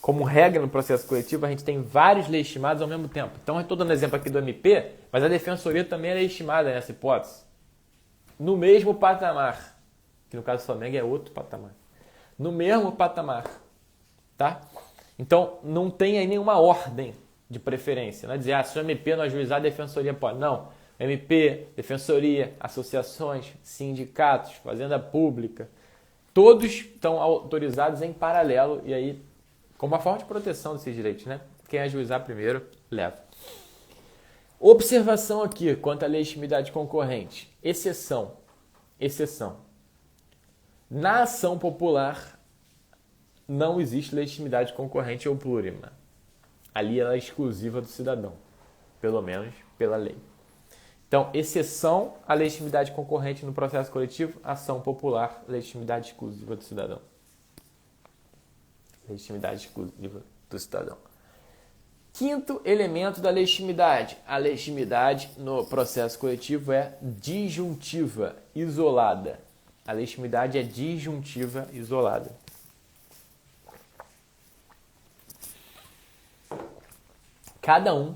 como regra no processo coletivo, a gente tem vários legitimados ao mesmo tempo. Então, eu estou dando exemplo aqui do MP, mas a defensoria também é legitimada nessa hipótese. No mesmo patamar, que no caso do Flamengo é outro patamar. No mesmo patamar, tá? Então, não tem aí nenhuma ordem de preferência. Não é dizer, se o MP não ajuizar, a defensoria pode. Não. MP, defensoria, associações, sindicatos, fazenda pública, todos estão autorizados em paralelo e aí, como uma forma de proteção desses direitos, né? Quem ajuizar primeiro, leva. Observação aqui quanto à legitimidade concorrente. Exceção. Na ação popular, não existe legitimidade concorrente ou plurima. Ali ela é exclusiva do cidadão, pelo menos pela lei. Então, exceção à legitimidade concorrente no processo coletivo, ação popular, legitimidade exclusiva do cidadão. Legitimidade exclusiva do cidadão. Quinto elemento da legitimidade. A legitimidade no processo coletivo é disjuntiva, isolada. A legitimidade é disjuntiva, isolada. Cada um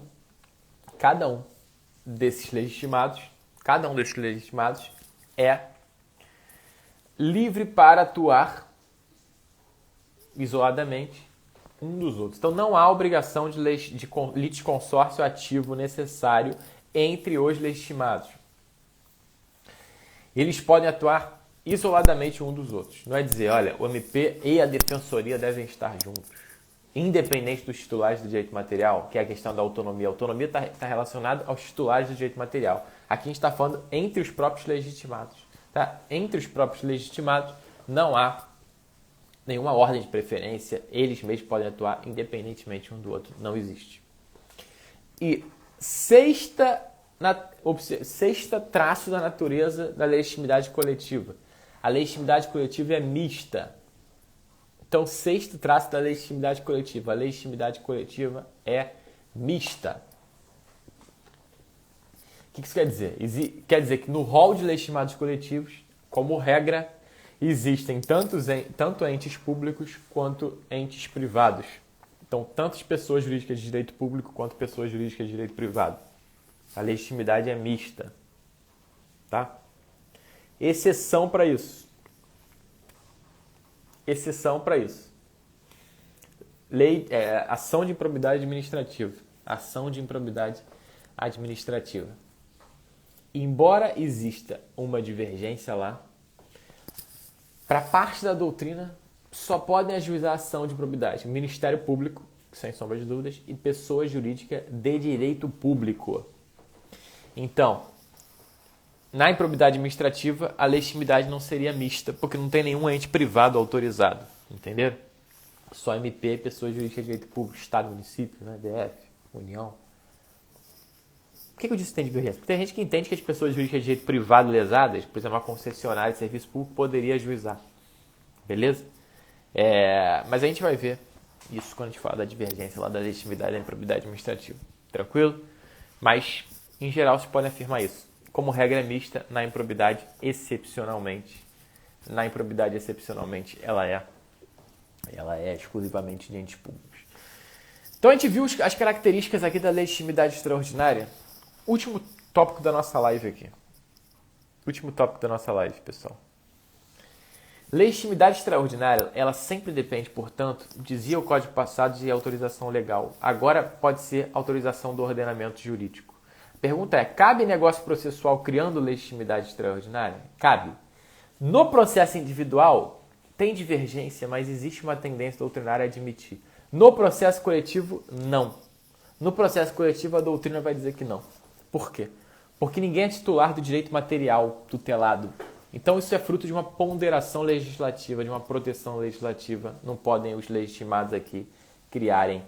desses legitimados é livre para atuar isoladamente um dos outros. Então não há obrigação de litisconsórcio ativo necessário entre os legitimados. Eles podem atuar isoladamente um dos outros. Não é dizer, olha, o MP e a defensoria devem estar juntos, independente dos titulares do direito material, que é a questão da autonomia. A autonomia está relacionada aos titulares do direito material. Aqui a gente está falando entre os próprios legitimados. Tá? Entre os próprios legitimados não há nenhuma ordem de preferência, eles mesmos podem atuar independentemente um do outro. Não existe. E sexta traço da natureza da legitimidade coletiva. A legitimidade coletiva é mista. Então, sexto traço da legitimidade coletiva. A legitimidade coletiva é mista. O que isso quer dizer? Quer dizer que no rol de legitimados coletivos, como regra, existem tanto entes públicos quanto entes privados. Então, tanto pessoas jurídicas de direito público quanto pessoas jurídicas de direito privado. A legitimidade é mista. Tá? Exceção para isso. Ação de improbidade administrativa. Ação de improbidade administrativa. Embora exista uma divergência lá, para parte da doutrina, só podem ajuizar a ação de improbidade Ministério Público, sem sombra de dúvidas, e pessoa jurídica de direito público. Então, na improbidade administrativa, a legitimidade não seria mista, porque não tem nenhum ente privado autorizado. Entenderam? Só MP, pessoa jurídica de direito público, Estado, município, né, DF, União. Por que eu disse que tem divergência? Porque tem gente que entende que as pessoas jurídicas de direito privado lesadas, por exemplo, uma concessionária de serviço público, poderia ajuizar. Beleza? Mas a gente vai ver isso quando a gente fala da divergência lá da legitimidade da improbidade administrativa. Tranquilo? Mas, em geral, se pode afirmar isso. Como regra mista, na improbidade, excepcionalmente. Na improbidade, excepcionalmente, ela é exclusivamente de entes públicos. Então, a gente viu as características aqui da legitimidade extraordinária. Último tópico da nossa live aqui. Último tópico da nossa live, pessoal. Legitimidade extraordinária, ela sempre depende, portanto, dizia o Código passado, de autorização legal. Agora pode ser autorização do ordenamento jurídico. A pergunta é, cabe negócio processual criando legitimidade extraordinária? Cabe. No processo individual, tem divergência, mas existe uma tendência doutrinária a admitir. No processo coletivo, não. No processo coletivo, a doutrina vai dizer que não. Por quê? Porque ninguém é titular do direito material tutelado. Então, isso é fruto de uma ponderação legislativa, de uma proteção legislativa. Não podem os legitimados aqui criarem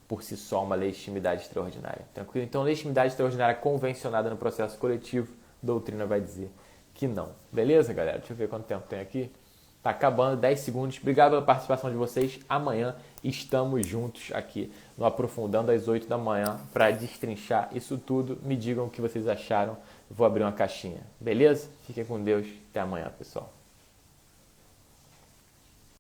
por si só uma legitimidade extraordinária. Tranquilo? Então, legitimidade extraordinária convencionada no processo coletivo, a doutrina vai dizer que não. Beleza, galera? Deixa eu ver quanto tempo tem aqui. Tá acabando, 10 segundos. Obrigado pela participação de vocês. Amanhã estamos juntos aqui no Aprofundando às 8 da manhã para destrinchar isso tudo. Me digam o que vocês acharam. Vou abrir uma caixinha. Beleza? Fiquem com Deus. Até amanhã, pessoal.